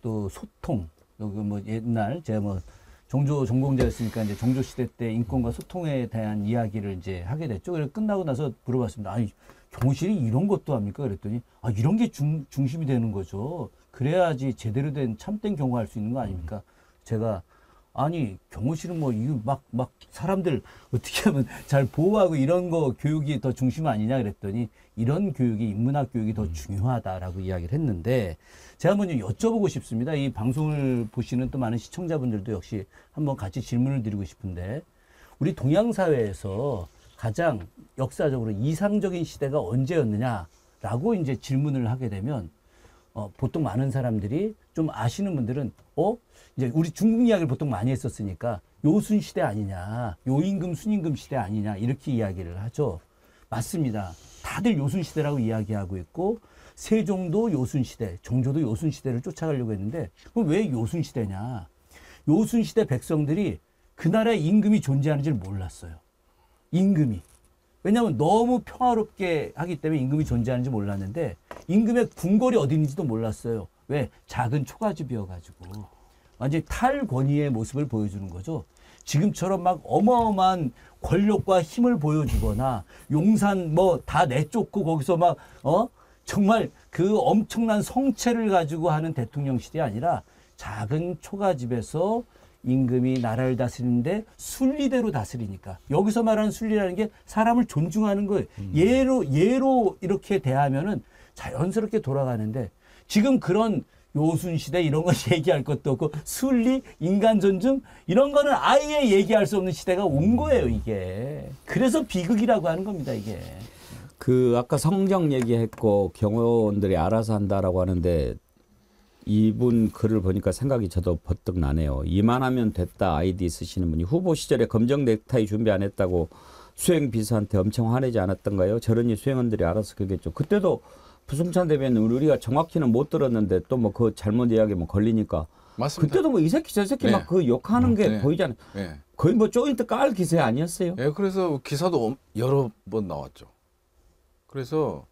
또 소통 또 그 뭐 옛날 제가 뭐 종조 전공자였으니까 이제 종조 시대 때 인권과 소통에 대한 이야기를 이제 하게 됐죠. 그래서 끝나고 나서 물어봤습니다. 아니 경호실이 이런 것도 합니까? 그랬더니 아 이런 게 중심이 되는 거죠. 그래야지 제대로 된 참된 경호할 수 있는 거 아닙니까? 제가 아니 경호실은 뭐 이거 막 사람들 어떻게 하면 잘 보호하고 이런 거 교육이 더 중심 아니냐 그랬더니 이런 교육이 인문학 교육이 더 중요하다라고 이야기를 했는데 제가 먼저 여쭤보고 싶습니다. 이 방송을 보시는 또 많은 시청자분들도 역시 한번 같이 질문을 드리고 싶은데 우리 동양 사회에서 가장 역사적으로 이상적인 시대가 언제였느냐라고 이제 질문을 하게 되면 보통 많은 사람들이 좀 아시는 분들은 이제 우리 중국 이야기를 보통 많이 했었으니까 요순 시대 아니냐, 요임금 순임금 시대 아니냐 이렇게 이야기를 하죠. 맞습니다. 다들 요순 시대라고 이야기하고 있고 세종도 요순 시대, 정조도 요순 시대를 쫓아가려고 했는데 그럼 왜 요순 시대냐? 요순 시대 백성들이 그 나라에 임금이 존재하는지를 몰랐어요. 임금이. 왜냐하면 너무 평화롭게 하기 때문에 임금이 존재하는지 몰랐는데 임금의 궁궐이 어디 있는지도 몰랐어요. 왜? 작은 초가집이어가지고. 완전히 탈권위의 모습을 보여주는 거죠. 지금처럼 막 어마어마한 권력과 힘을 보여주거나 용산 뭐 다 내쫓고 거기서 막 정말 그 엄청난 성체를 가지고 하는 대통령 시대가 아니라 작은 초가집에서 임금이 나라를 다스리는데 순리대로 다스리니까 여기서 말하는 순리라는 게 사람을 존중하는 거예요. 예로 이렇게 대하면은 자연스럽게 돌아가는데 지금 그런 요순시대 이런 거 얘기할 것도 없고 순리, 인간 존중 이런 거는 아예 얘기할 수 없는 시대가 온 거예요, 이게. 그래서 비극이라고 하는 겁니다, 이게. 그 아까 성정 얘기했고 경호원들이 알아서 한다라고 하는데 이분 글을 보니까 생각이 저도 버뜩 나네요. 이만하면 됐다 아이디 쓰시는 분이 후보 시절에 검정 넥타이 준비 안 했다고 수행 비서한테 엄청 화내지 않았던가요? 저러니 수행원들이 알아서 그겠죠. 그때도 부승찬 대변인 우리가 정확히는 못 들었는데 또 뭐 그 잘못 이야기하면 걸리니까. 맞습니다. 그때도 뭐 이 새끼 저 새끼 네. 막 그 욕하는 게 네. 보이잖아요. 네. 거의 뭐 조인트 깔 기세 아니었어요? 예, 그래서 기사도 여러 번 나왔죠. 그래서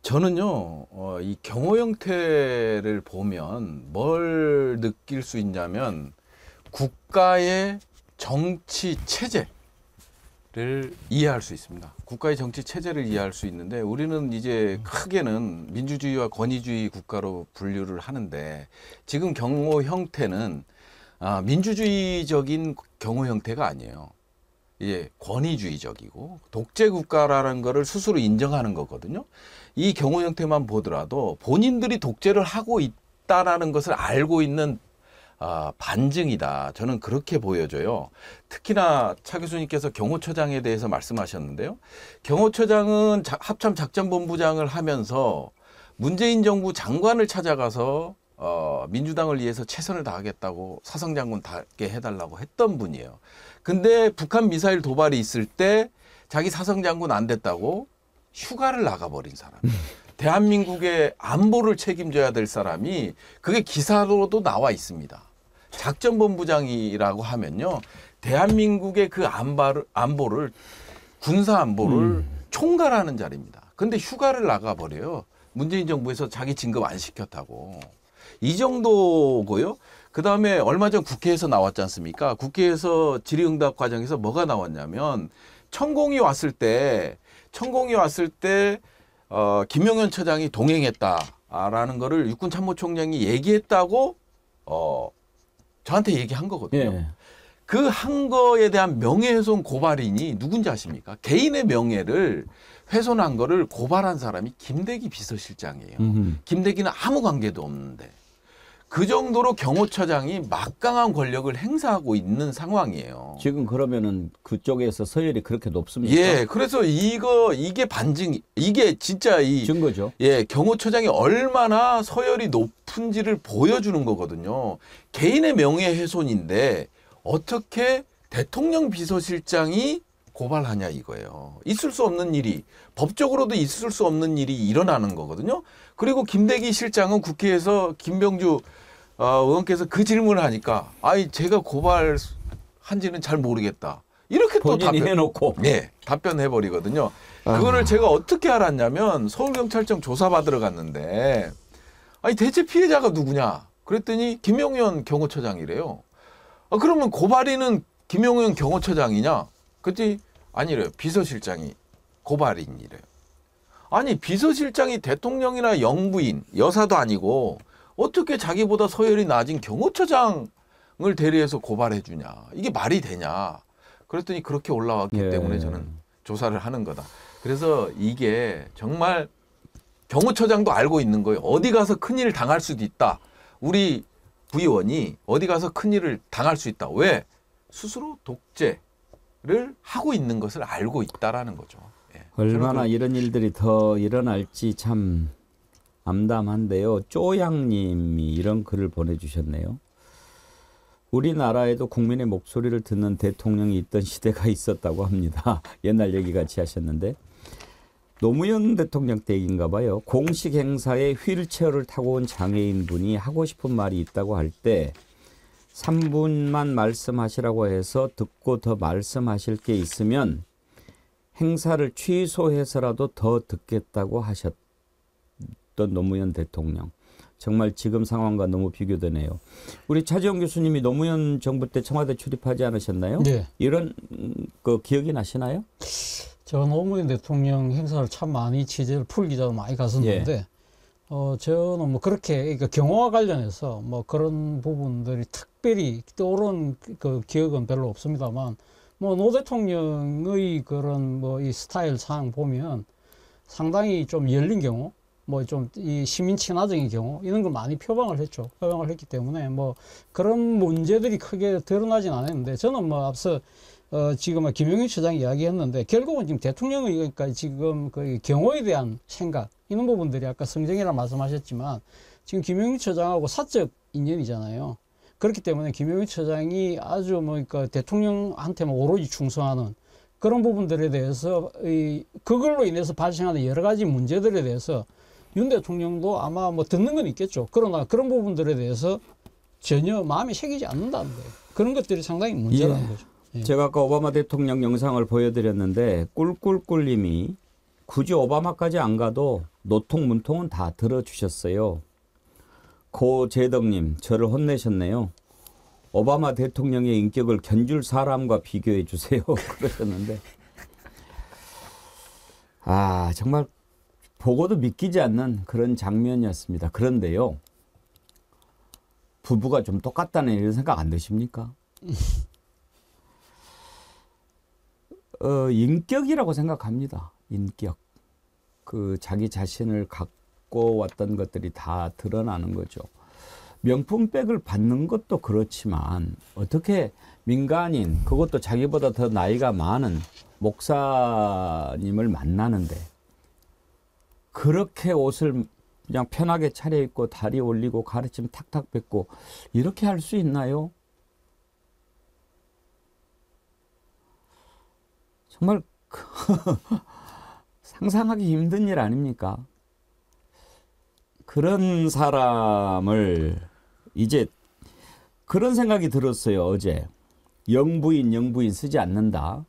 저는요, 이 경호 형태를 보면 뭘 느낄 수 있냐면 국가의 정치 체제를 이해할 수 있습니다. 국가의 정치 체제를 이해할 수 있는데 우리는 이제 크게는 민주주의와 권위주의 국가로 분류를 하는데 지금 경호 형태는 민주주의적인 경호 형태가 아니에요. 이제 권위주의적이고 독재 국가라는 거를 스스로 인정하는 거거든요. 이 경호 형태만 보더라도 본인들이 독재를 하고 있다라는 것을 알고 있는 반증이다. 저는 그렇게 보여져요. 특히나 차 교수님께서 경호처장에 대해서 말씀하셨는데요. 경호처장은 합참 작전본부장을 하면서 문재인 정부 장관을 찾아가서 민주당을 위해서 최선을 다하겠다고 사성장군 닿게 해달라고 했던 분이에요. 근데 북한 미사일 도발이 있을 때 자기 사성장군 안 됐다고 휴가를 나가버린 사람. 대한민국의 안보를 책임져야 될 사람이 그게 기사로도 나와 있습니다. 작전본부장이라고 하면요. 대한민국의 그 안보를 군사 안보를 총괄하는 자리입니다. 근데 휴가를 나가버려요. 문재인 정부에서 자기 진급 안 시켰다고. 이 정도고요. 그다음에 얼마 전 국회에서 나왔지 않습니까? 국회에서 질의응답 과정에서 뭐가 나왔냐면 천공이 왔을 때 김용현 처장이 동행했다라는 거를 육군참모총장이 얘기했다고 저한테 얘기한 거거든요. 예. 그 한 거에 대한 명예훼손 고발인이 누군지 아십니까? 개인의 명예를 훼손한 거를 고발한 사람이 김대기 비서실장이에요. 김대기는 아무 관계도 없는데 그 정도로 경호처장이 막강한 권력을 행사하고 있는 상황이에요. 지금 그러면은 그쪽에서 서열이 그렇게 높습니까? 예, 그래서 이게 반증, 이게 진짜 증거죠. 예, 경호처장이 얼마나 서열이 높은지를 보여주는 거거든요. 개인의 명예훼손인데 어떻게 대통령 비서실장이 고발하냐 이거예요. 있을 수 없는 일이, 법적으로도 있을 수 없는 일이 일어나는 거거든요. 그리고 김대기 실장은 국회에서 김병주 의원께서 그 질문을 하니까 아니 제가 고발한지는 잘 모르겠다. 이렇게 또 본인이 해놓고. 예, 답변해 버리거든요. 그거를 제가 어떻게 알았냐면 서울경찰청 조사받으러 갔는데 아니 대체 피해자가 누구냐? 그랬더니 김용현 경호처장이래요. 그러면 고발인은 김용현 경호처장이냐? 그랬더니 아니래요. 비서실장이 고발인이래요. 아니 비서실장이 대통령이나 영부인, 여사도 아니고 어떻게 자기보다 서열이 낮은 경호처장을 대리해서 고발해 주냐. 이게 말이 되냐. 그랬더니 그렇게 올라왔기 예. 때문에 저는 조사를 하는 거다. 그래서 이게 정말 경호처장도 알고 있는 거예요. 어디 가서 큰일을 당할 수도 있다. 우리 부의원이 어디 가서 큰일을 당할 수 있다. 왜? 스스로 독재를 하고 있는 것을 알고 있다라는 거죠. 예. 얼마나 이런 일들이 더 일어날지 참 암담한데요. 쪼양님이 이런 글을 보내주셨네요. 우리나라에도 국민의 목소리를 듣는 대통령이 있던 시대가 있었다고 합니다. 옛날 얘기 같이 하셨는데 노무현 대통령 때인가 봐요. 공식 행사에 휠체어를 타고 온 장애인분이 하고 싶은 말이 있다고 할 때 3분만 말씀하시라고 해서 듣고 더 말씀하실 게 있으면 행사를 취소해서라도 더 듣겠다고 하셨던 노무현 대통령. 정말 지금 상황과 너무 비교되네요. 우리 차지영 교수님이 노무현 정부 때 청와대 출입하지 않으셨나요? 네. 이런 그 기억이 나시나요? 저 노무현 대통령 행사를 참 많이 취재를 풀기자로 많이 갔었는데 저는 뭐 그렇게 그러니까 경호와 관련해서 뭐 그런 부분들이 특별히 떠오른 그 기억은 별로 없습니다만 뭐 노 대통령의 그런 뭐 이 스타일 상 보면 상당히 좀 열린 경우 뭐 좀 이 시민 친화적인 경우 이런 걸 많이 표방을 했죠. 표방을 했기 때문에 뭐 그런 문제들이 크게 드러나진 않았는데 저는 뭐 앞서 지금 김용현 처장이 이야기했는데 결국은 지금 대통령의 그러니까 지금 그 경호에 대한 생각 이런 부분들이 아까 성정이라 말씀하셨지만 지금 김용현 처장하고 사적 인연이잖아요. 그렇기 때문에 김용현 처장이 아주 뭐 그러니까 대통령한테만 오로지 충성하는 그런 부분들에 대해서 그걸로 인해서 발생하는 여러 가지 문제들에 대해서 윤 대통령도 아마 뭐 듣는 건 있겠죠. 그러나 그런 부분들에 대해서 전혀 마음에 새기지 않는다는 거예요. 그런 것들이 상당히 문제라는 거죠. 예. 제가 아까 오바마 대통령 영상을 보여드렸는데 꿀꿀꿀님이 굳이 오바마까지 안 가도 노통 문통은 다 들어주셨어요. 고재덕님 저를 혼내셨네요. 오바마 대통령의 인격을 견줄 사람과 비교해 주세요. 그러셨는데 정말 보고도 믿기지 않는 그런 장면이었습니다. 그런데요. 부부가 좀 똑같다는 이런 생각 안 드십니까? 인격이라고 생각합니다. 인격. 그 자기 자신을 갖고 왔던 것들이 다 드러나는 거죠. 명품백을 받는 것도 그렇지만 어떻게 민간인 그것도 자기보다 더 나이가 많은 목사님을 만나는데 그렇게 옷을 그냥 편하게 차려입고 다리 올리고 가르침 탁탁 뱉고 이렇게 할 수 있나요? 정말 상상하기 힘든 일 아닙니까? 그런 사람을 이제 그런 생각이 들었어요. 어제 영부인 쓰지 않는다.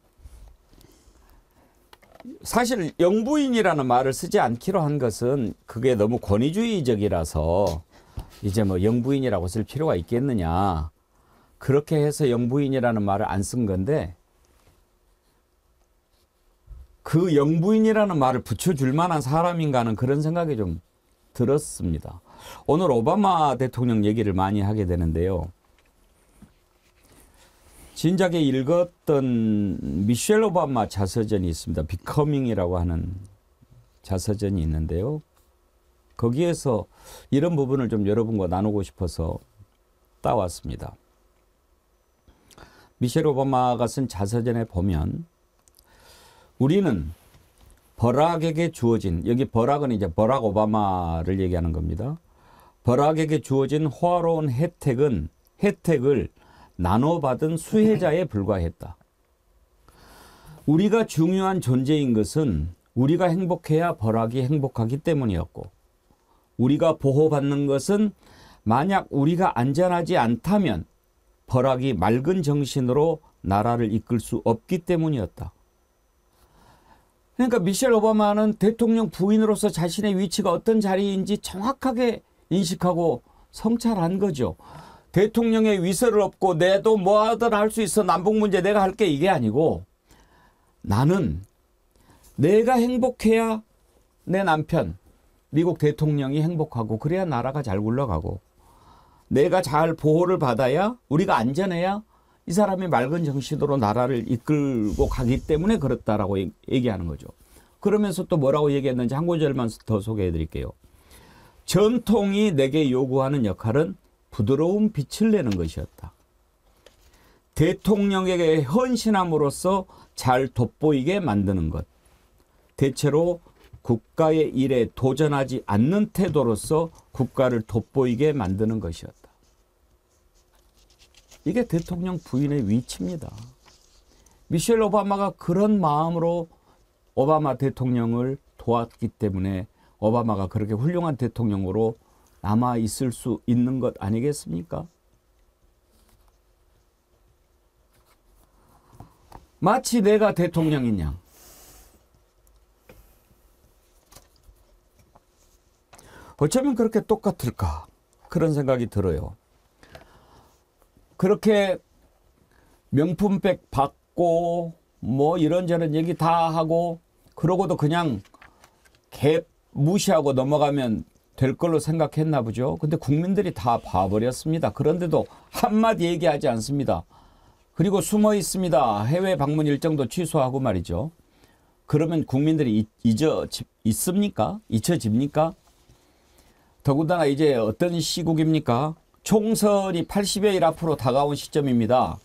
사실 영부인이라는 말을 쓰지 않기로 한 것은 그게 너무 권위주의적이라서 이제 뭐 영부인이라고 쓸 필요가 있겠느냐. 그렇게 해서 영부인이라는 말을 안 쓴 건데 그 영부인이라는 말을 붙여줄 만한 사람인가는 그런 생각이 좀 들었습니다. 오늘 오바마 대통령 얘기를 많이 하게 되는데요. 진작에 읽었던 미셸 오바마 자서전이 있습니다. 비커밍이라고 하는 자서전이 있는데요. 거기에서 이런 부분을 좀 여러분과 나누고 싶어서 따왔습니다. 미셸 오바마가 쓴 자서전에 보면 우리는 버락에게 주어진, 여기 버락은 이제 버락 오바마를 얘기하는 겁니다. 버락에게 주어진 호화로운 혜택을 나눠받은 수혜자에 불과했다. 우리가 중요한 존재인 것은 우리가 행복해야 버락이 행복하기 때문이었고 우리가 보호받는 것은 만약 우리가 안전하지 않다면 버락이 맑은 정신으로 나라를 이끌 수 없기 때문이었다. 그러니까 미셸 오바마는 대통령 부인으로서 자신의 위치가 어떤 자리인지 정확하게 인식하고 성찰한 거죠. 대통령의 위세를 얻고 내도 뭐하든 할 수 있어, 남북 문제 내가 할게, 이게 아니고 나는 내가 행복해야 내 남편 미국 대통령이 행복하고 그래야 나라가 잘 굴러가고 내가 잘 보호를 받아야 우리가 안전해야 이 사람이 맑은 정신으로 나라를 이끌고 가기 때문에 그렇다라고 얘기하는 거죠. 그러면서 또 뭐라고 얘기했는지 한 구절만 더 소개해 드릴게요. 전통이 내게 요구하는 역할은 부드러운 빛을 내는 것이었다. 대통령에게 헌신함으로써 잘 돋보이게 만드는 것. 대체로 국가의 일에 도전하지 않는 태도로서 국가를 돋보이게 만드는 것이었다. 이게 대통령 부인의 위치입니다. 미셸 오바마가 그런 마음으로 오바마 대통령을 도왔기 때문에 오바마가 그렇게 훌륭한 대통령으로 남아 있을 수 있는 것 아니겠습니까? 마치 내가 대통령인 양. 어쩌면 그렇게 똑같을까? 그런 생각이 들어요. 그렇게 명품백 받고 뭐 이런저런 얘기 다 하고 그러고도 그냥 개 무시하고 넘어가면 될 걸로 생각했나 보죠. 근데 국민들이 다 봐버렸습니다. 그런데도 한마디 얘기하지 않습니다. 그리고 숨어 있습니다. 해외 방문 일정도 취소하고 말이죠. 그러면 국민들이 잊습니까? 잊혀집니까? 더군다나 이제 어떤 시국입니까? 총선이 80여일 앞으로 다가온 시점입니다.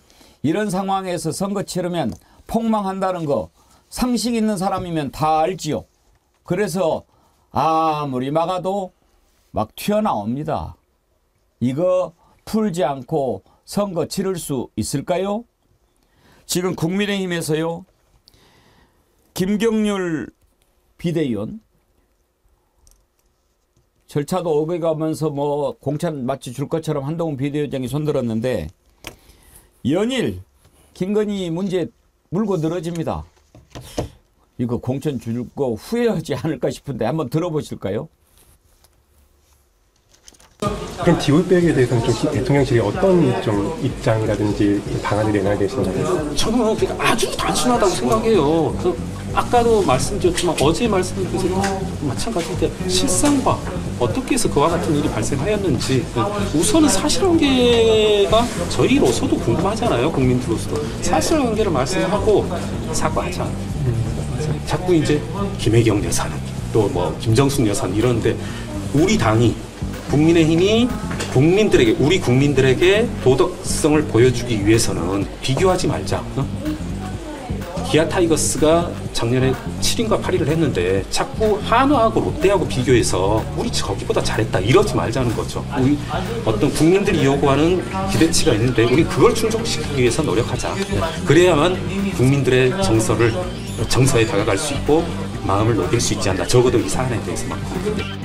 이런 상황에서 선거 치르면 폭망한다는 거 상식 있는 사람이면 다 알지요. 그래서 아무리 막아도 막 튀어나옵니다. 이거 풀지 않고 선거 치를 수 있을까요? 지금 국민의힘에서요. 김경률 비대위원 절차도 어겨가면서 뭐 공천 마치 줄 것처럼 한동훈 비대위원장이 손들었는데 연일 김건희 문제 물고 늘어집니다. 이거 공천 줄 거 후회하지 않을까 싶은데 한번 들어보실까요? 그럼 디올백에 대해서는 좀 대통령실이 어떤 좀 입장이라든지 방안을 내놔야 되시나요? 저는 그게 아주 단순하다고 생각해요. 아까도 말씀드렸지만 어제 말씀드린 마찬가지인데 실상과 어떻게 해서 그와 같은 일이 발생하였는지 우선은 사실관계가 저희로서도 궁금하잖아요. 국민들로서도 사실관계를 말씀하고 사과하자. 자꾸 이제 김혜경 여사는 또 뭐 김정숙 여사는 이러는데 우리 당이 국민의힘이 우리 국민들에게 도덕성을 보여주기 위해서는 비교하지 말자. 기아 타이거스가 작년에 7인가 8위를 했는데 자꾸 한화하고 롯데하고 비교해서 우리 거기보다 잘했다 이러지 말자는 거죠. 우리 어떤 국민들이 요구하는 기대치가 있는데 우리 그걸 충족시키기 위해서 노력하자. 그래야만 국민들의 정서에 다가갈 수 있고 마음을 녹일 수 있지 않나. 적어도 이 사안에 대해서만큼.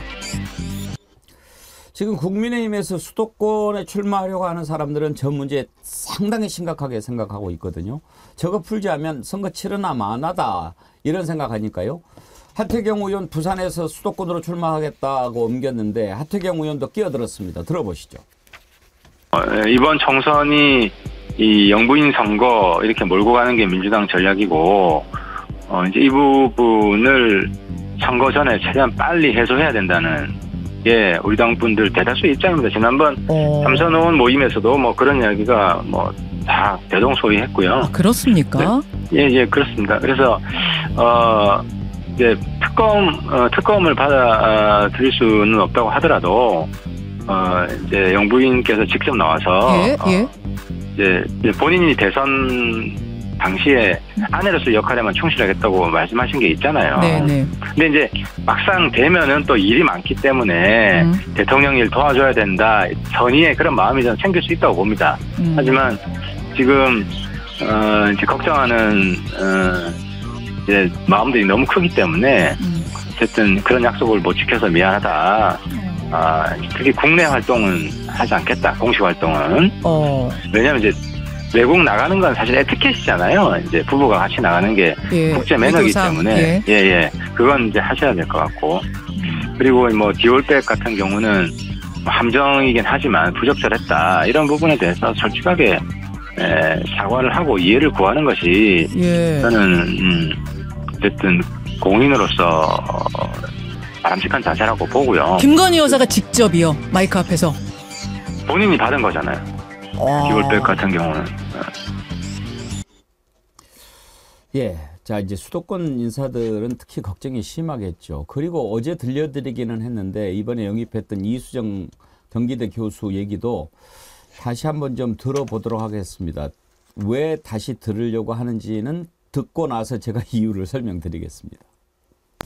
지금 국민의힘에서 수도권에 출마하려고 하는 사람들은 저 문제 상당히 심각하게 생각하고 있거든요. 저거 풀지 않으면 선거 치르나 마나다 이런 생각하니까요. 하태경 의원 부산에서 수도권으로 출마하겠다고 옮겼는데 하태경 의원도 끼어들었습니다. 들어보시죠. 이번 총선이 이 영부인 선거 이렇게 몰고 가는 게 민주당 전략이고 이제 이 부분을 선거 전에 최대한 빨리 해소해야 된다는 게 우리 당 분들 대다수 입장입니다. 지난번 삼선 의원 모임에서도 뭐 그런 이야기가 뭐 다 대동소이했고요. 아, 그렇습니까? 예, 그렇습니다. 그래서 이제 특검을 받아들일 수는 없다고 하더라도 이제 영부인께서 직접 나와서 이제 본인이 대선 당시에 아내로서 역할에만 충실하겠다고 말씀하신 게 있잖아요. 네네. 근데 이제 막상 되면은 또 일이 많기 때문에 대통령 일 도와줘야 된다. 선의의 그런 마음이 좀 생길 수 있다고 봅니다. 하지만 지금 이제 걱정하는 이제 마음들이 너무 크기 때문에 어쨌든 그런 약속을 못 지켜서 미안하다. 특히 국내 활동은 하지 않겠다. 공식 활동은. 왜냐하면 이제 외국 나가는 건 사실 에티켓이잖아요. 이제 부부가 같이 나가는 게 국제 매너이기 외교상, 때문에 그건 이제 하셔야 될 것 같고. 그리고 뭐 디올백 같은 경우는 함정이긴 하지만 부적절했다. 이런 부분에 대해서 솔직하게 사과를 하고 이해를 구하는 것이 저는 어쨌든 공인으로서 바람직한 자세라고 보고요. 김건희 여사가 직접이요. 마이크 앞에서. 본인이 받은 거잖아요. 디올백 같은 경우는. 자, 이제 수도권 인사들은 특히 걱정이 심하겠죠. 그리고 어제 들려드리기는 했는데 이번에 영입했던 이수정 경기대 교수 얘기도 다시 한번 좀 들어보도록 하겠습니다. 왜 다시 들으려고 하는지는 듣고 나서 제가 이유를 설명드리겠습니다.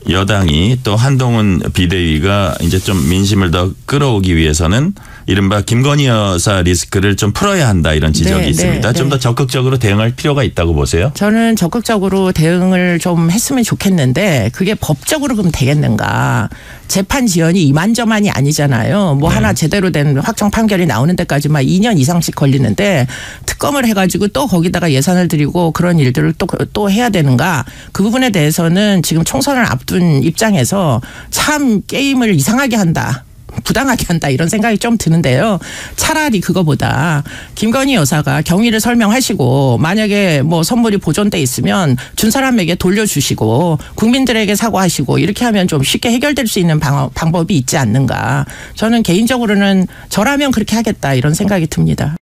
여당이 또 한동훈 비대위가 이제 좀 민심을 더 끌어오기 위해서는 이른바 김건희 여사 리스크를 좀 풀어야 한다 이런 지적이 있습니다. 좀 더 적극적으로 대응할 필요가 있다고 보세요? 저는 적극적으로 대응을 좀 했으면 좋겠는데 그게 법적으로 그럼 되겠는가. 재판 지연이 이만저만이 아니잖아요. 뭐 하나 제대로 된 확정 판결이 나오는 데까지만 2년 이상씩 걸리는데 특검을 해가지고 또 거기다가 예산을 들이고 그런 일들을 또 해야 되는가. 그 부분에 대해서는 지금 총선을 앞둔 입장에서 참 게임을 이상하게 한다. 부당하게 한다 이런 생각이 좀 드는데요. 차라리 그거보다 김건희 여사가 경위를 설명하시고 만약에 뭐 선물이 보존돼 있으면 준 사람에게 돌려주시고 국민들에게 사과하시고 이렇게 하면 좀 쉽게 해결될 수 있는 방법이 있지 않는가. 저는 개인적으로는 저라면 그렇게 하겠다 이런 생각이 듭니다.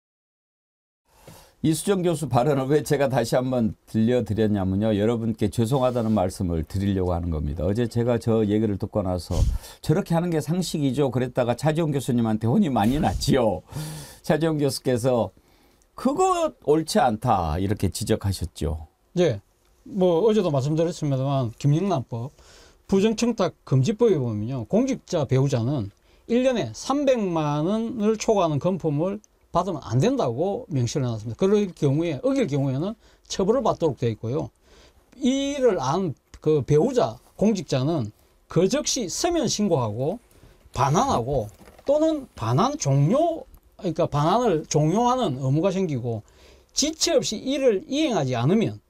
이수정 교수 발언을 왜 제가 다시 한번 들려드렸냐면요. 여러분께 죄송하다는 말씀을 드리려고 하는 겁니다. 어제 제가 저 얘기를 듣고 나서 저렇게 하는 게 상식이죠. 그랬다가 차지용 교수님한테 혼이 많이 났지요. 차지용 교수께서 그거 옳지 않다 이렇게 지적하셨죠. 뭐 어제도 말씀드렸습니다만 김영란법 부정청탁 금지법에 보면요. 공직자 배우자는 1년에 300만 원을 초과하는 금품을 받으면 안 된다고 명시를 해놨습니다. 그럴 경우에 어길 경우에는 처벌을 받도록 되어 있고요. 이를 안 그 배우자 공직자는 그 즉시 서면 신고하고 반환하고 또는 반환 종료 그러니까 반환을 종료하는 의무가 생기고 지체 없이 이를 이행하지 않으면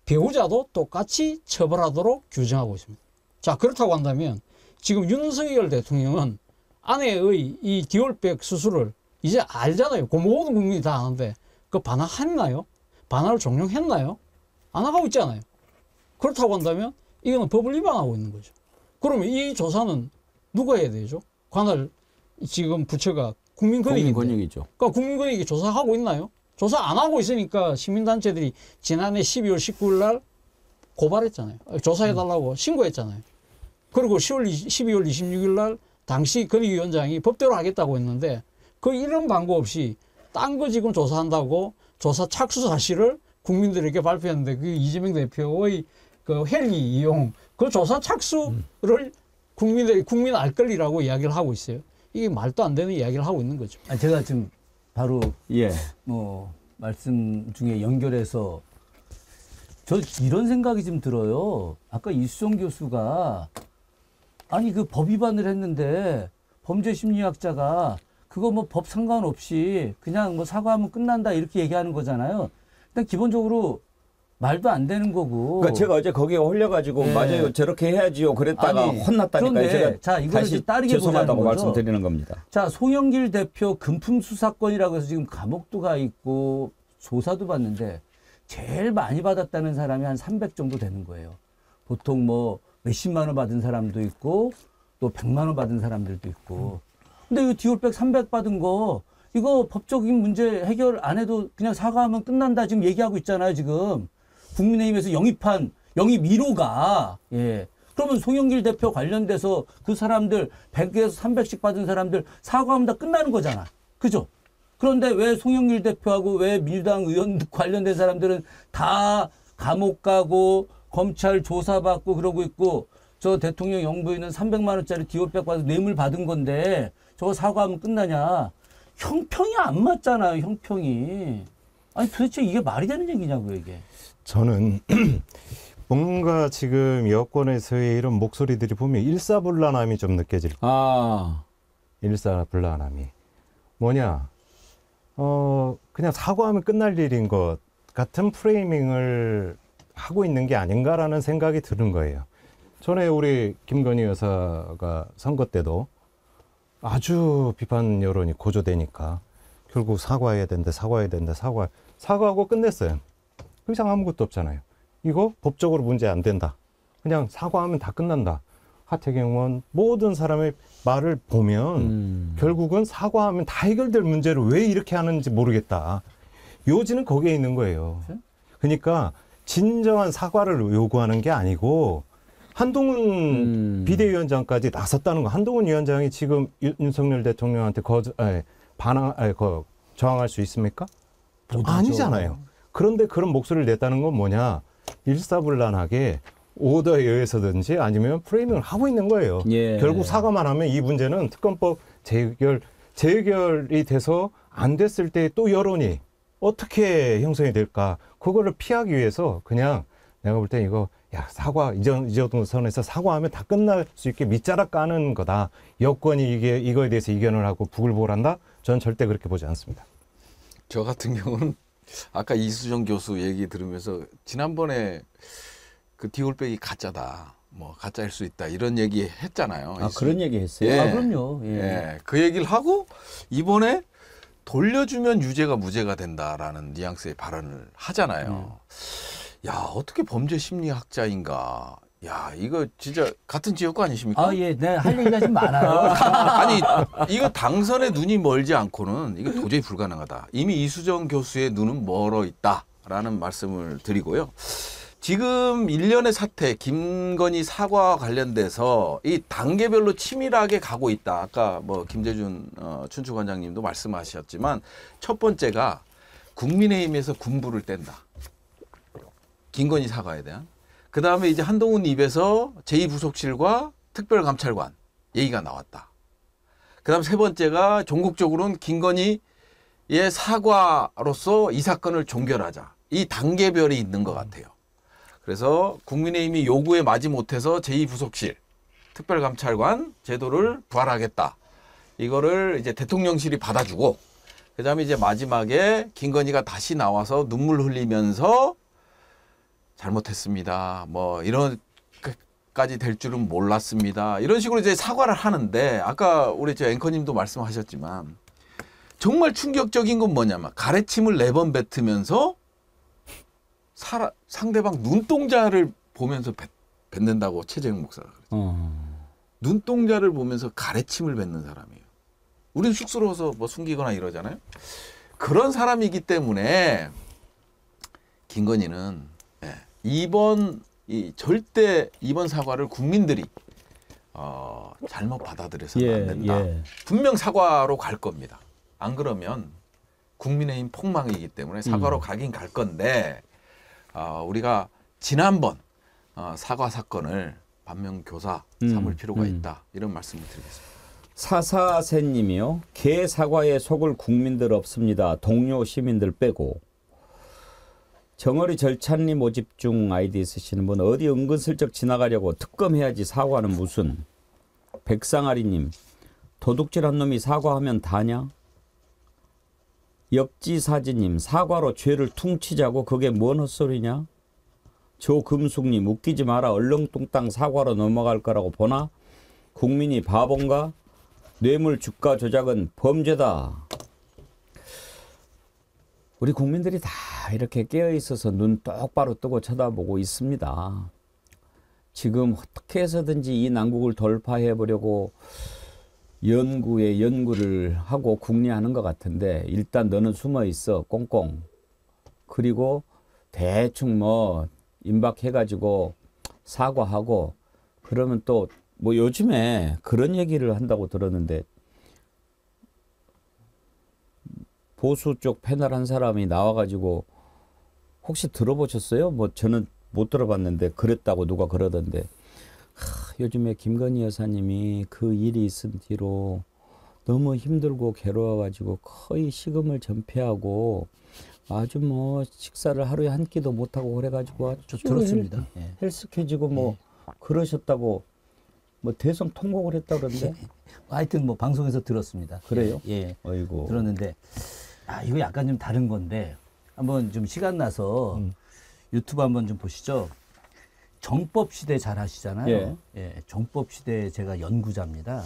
배우자도 똑같이 처벌하도록 규정하고 있습니다. 자, 그렇다고 한다면 지금 윤석열 대통령은 아내의 이 디올백 수술을 이제 알잖아요. 그 모든 국민이 다 아는데 그 반환했나요? 반환을 종료했나요? 안 하고 있잖아요. 그렇다고 한다면 이거는 법을 위반하고 있는 거죠. 그러면 이 조사는 누가 해야 되죠? 관할 지금 부처가 국민권익인데. 국민권익이죠. 그러니까 국민권익이 조사하고 있나요? 조사 안 하고 있으니까 시민단체들이 지난해 12월 19일 날 고발했잖아요. 조사해달라고 신고했잖아요. 그리고 12월 26일 날 당시 권익위원장이 법대로 하겠다고 했는데 그 이런 방법 없이 딴 거 지금 조사한다고 조사 착수 사실을 국민들에게 발표했는데 그 이재명 대표의 그 헬기 이용 그 조사 착수를 국민 알 권리라고 이야기를 하고 있어요. 이게 말도 안 되는 이야기를 하고 있는 거죠. 제가 지금 바로 뭐 말씀 중에 연결해서 저 이런 생각이 좀 들어요. 아까 이수정 교수가 아니 그 법 위반을 했는데 범죄심리학자가 그거 뭐 법 상관없이 그냥 뭐 사과하면 끝난다 이렇게 얘기하는 거잖아요. 일단 기본적으로 말도 안 되는 거고. 그러니까 제가 어제 거기에 홀려가지고 맞아요. 저렇게 해야지요. 그랬다가 혼났다니까 제가 자, 이거를 다시 따르게 죄송하다고 보자는 거죠. 말씀드리는 겁니다. 자, 송영길 대표 금품 수사권이라고 해서 지금 감옥도 가 있고 조사도 받는데 제일 많이 받았다는 사람이 한 300 정도 되는 거예요. 보통 뭐 몇십만 원 받은 사람도 있고 또 100만 원 받은 사람들도 있고. 근데 이 디올백 300 받은 거 이거 법적인 문제 해결 안 해도 그냥 사과하면 끝난다 지금 얘기하고 있잖아요. 지금 국민의힘에서 영입 1호가 그러면 송영길 대표 관련돼서 그 사람들 100에서 300씩 받은 사람들 사과하면 다 끝나는 거잖아. 그죠? 그런데 왜 송영길 대표하고 왜 민주당 의원 관련된 사람들은 다 감옥 가고 검찰 조사받고 그러고 있고 저 대통령 영부인은 300만 원짜리 디올백 받아서 뇌물 받은 건데 저거 사과하면 끝나냐. 형평이 안 맞잖아요. 형평이. 아니 도대체 이게 말이 되는 얘기냐고요 이게. 저는 뭔가 지금 여권에서의 이런 목소리들이 보면 일사불란함이 좀 느껴질 거예요. 일사불란함이 뭐냐? 그냥 사과하면 끝날 일인 것 같은 프레이밍을 하고 있는 게 아닌가라는 생각이 드는 거예요. 전에 우리 김건희 여사가 선거 때도 아주 비판 여론이 고조되니까 결국 사과해야 된다, 사과하고 끝냈어요. 그 이상 아무것도 없잖아요. 이거 법적으로 문제 안 된다. 그냥 사과하면 다 끝난다. 하태경 의원 모든 사람의 말을 보면 결국은 사과하면 다 해결될 문제를 왜 이렇게 하는지 모르겠다. 요지는 거기에 있는 거예요. 그러니까 진정한 사과를 요구하는 게 아니고 한동훈 비대위원장까지 나섰다는 거. 한동훈 위원장이 지금 윤석열 대통령한테 저항할 수 있습니까? 아니잖아요. 그런데 그런 목소리를 냈다는 건 뭐냐? 일사불란하게 오더에 의해서든지 아니면 프레이밍을 하고 있는 거예요. 예. 결국 사과만 하면 이 문제는 특검법 재결이 돼서 안 됐을 때 또 여론이 어떻게 형성이 될까? 그거를 피하기 위해서 그냥 내가 볼 때 이거 사과 이 정도 선에서 사과하면 다 끝날 수 있게 밑자락 까는 거다. 여권이 이거에 대해서 이견을 하고 부글부글한다? 저는 절대 그렇게 보지 않습니다. 저 같은 경우는 아까 이수정 교수 얘기 들으면서 지난번에 그 디올백이 가짜다. 뭐 가짜일 수 있다. 이런 얘기 했잖아요. 그런 얘기 했어요? 예. 그럼요. 예. 예. 그 얘기를 하고 이번에 돌려주면 유죄가 무죄가 된다라는 뉘앙스의 발언을 하잖아요. 야, 어떻게 범죄 심리학자인가. 야, 이거 진짜 같은 지역구 아니십니까? 예. 네, 할 얘기가 좀 많아요. 아니, 이거 당선에 눈이 멀지 않고는 이거 도저히 불가능하다. 이미 이수정 교수의 눈은 멀어 있다라는 말씀을 드리고요. 지금 일련의 사태, 김건희 사과와 관련돼서 이 단계별로 치밀하게 가고 있다. 아까 뭐 김재준 춘추관장님도 말씀하셨지만 첫 번째가 국민의힘에서 군부를 뗀다. 김건희 사과에 대한. 그 다음에 이제 한동훈 입에서 제2부속실과 특별감찰관 얘기가 나왔다. 그 다음 세 번째가 종국적으로는 김건희의 사과로서 이 사건을 종결하자. 이 단계별이 있는 것 같아요. 그래서 국민의힘이 요구에 마지못해서 제2부속실 특별감찰관 제도를 부활하겠다. 이거를 이제 대통령실이 받아주고 그다음에 이제 마지막에 김건희가 다시 나와서 눈물 흘리면서 잘못했습니다. 뭐 이런까지 될 줄은 몰랐습니다. 이런 식으로 이제 사과를 하는데 아까 우리 저 앵커님도 말씀하셨지만 정말 충격적인 건 뭐냐면 가래침을 4번 뱉으면서 상대방 눈동자를 보면서 뱉는다고 최재형 목사가 그랬죠. 눈동자를 보면서 가래침을 뱉는 사람이에요. 우린 쑥스러워서 뭐 숨기거나 이러잖아요. 그런 사람이기 때문에 김건희는 절대 이번 사과를 국민들이 잘못 받아들여서는 안 된다. 분명 사과로 갈 겁니다. 안 그러면 국민의힘 폭망이기 때문에 사과로 가긴 갈 건데 우리가 지난번 사과 사건을 반면교사 삼을 필요가 있다. 이런 말씀을 드리겠습니다. 사사세님이요. 개 사과에 속을 국민들 없습니다. 동료 시민들 빼고. 정어리 절찬리 모집 중 아이디 쓰시는 분 어디 은근슬쩍 지나가려고 특검해야지 사과는 무슨. 백상아리님. 도둑질한 놈이 사과하면 다냐? 역지사지님. 사과로 죄를 퉁치자고 그게 뭔 헛소리냐? 조금숙님. 웃기지 마라. 얼렁뚱땅 사과로 넘어갈 거라고 보나? 국민이 바본가? 뇌물 주가 조작은 범죄다. 우리 국민들이 다 이렇게 깨어있어서 눈 똑바로 뜨고 쳐다보고 있습니다. 지금 어떻게 해서든지 이 난국을 돌파해보려고 연구에 연구를 하고 궁리하는 것 같은데 일단 너는 숨어있어 꽁꽁. 그리고 대충 뭐 임박해가지고 사과하고 그러면 또 뭐 요즘에 그런 얘기를 한다고 들었는데 보수 쪽 패널 한 사람이 나와가지고 혹시 들어보셨어요? 뭐 저는 못 들어봤는데 그랬다고 누가 그러던데 요즘에 김건희 여사님이 그 일이 있은 뒤로 너무 힘들고 괴로워가지고 거의 식음을 전폐하고 아주 뭐 식사를 하루에 한 끼도 못하고 그래가지고 아주 들었습니다. 헬스케지고 뭐 그러셨다고 뭐 대선 통곡을 했다 그러는데. 하여튼 뭐 방송에서 들었습니다. 그래요? 예. 어이고. 들었는데 이거 약간 좀 다른 건데 한번 좀 시간 나서 유튜브 한번 좀 보시죠. 정법시대 잘 아시잖아요. 예. 정법시대 제가 연구자입니다.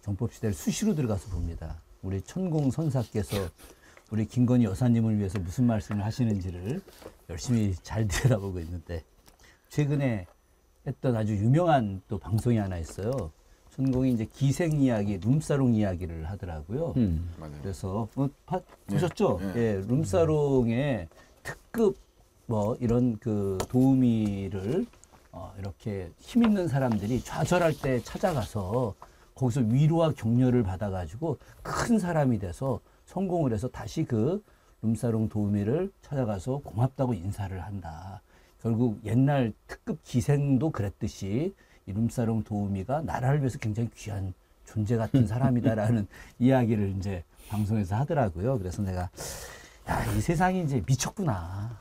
정법시대를 수시로 들어가서 봅니다. 우리 천공선사께서 우리 김건희 여사님을 위해서 무슨 말씀을 하시는지를 열심히 잘 들여다보고 있는데 최근에 했던 아주 유명한 또 방송이 하나 있어요. 천공이 이제 기생 이야기, 룸사롱 이야기를 하더라고요. 그래서 보셨죠? 예, 룸사롱의 특급 뭐 이런 그 도우미를 이렇게 힘 있는 사람들이 좌절할 때 찾아가서 거기서 위로와 격려를 받아가지고 큰 사람이 돼서 성공을 해서 다시 그 룸사롱 도우미를 찾아가서 고맙다고 인사를 한다. 결국 옛날 특급 기생도 그랬듯이 이 룸사롱 도우미가 나라를 위해서 굉장히 귀한 존재 같은 사람이다라는 이야기를 이제 방송에서 하더라고요. 그래서 내가 이 세상이 이제 미쳤구나.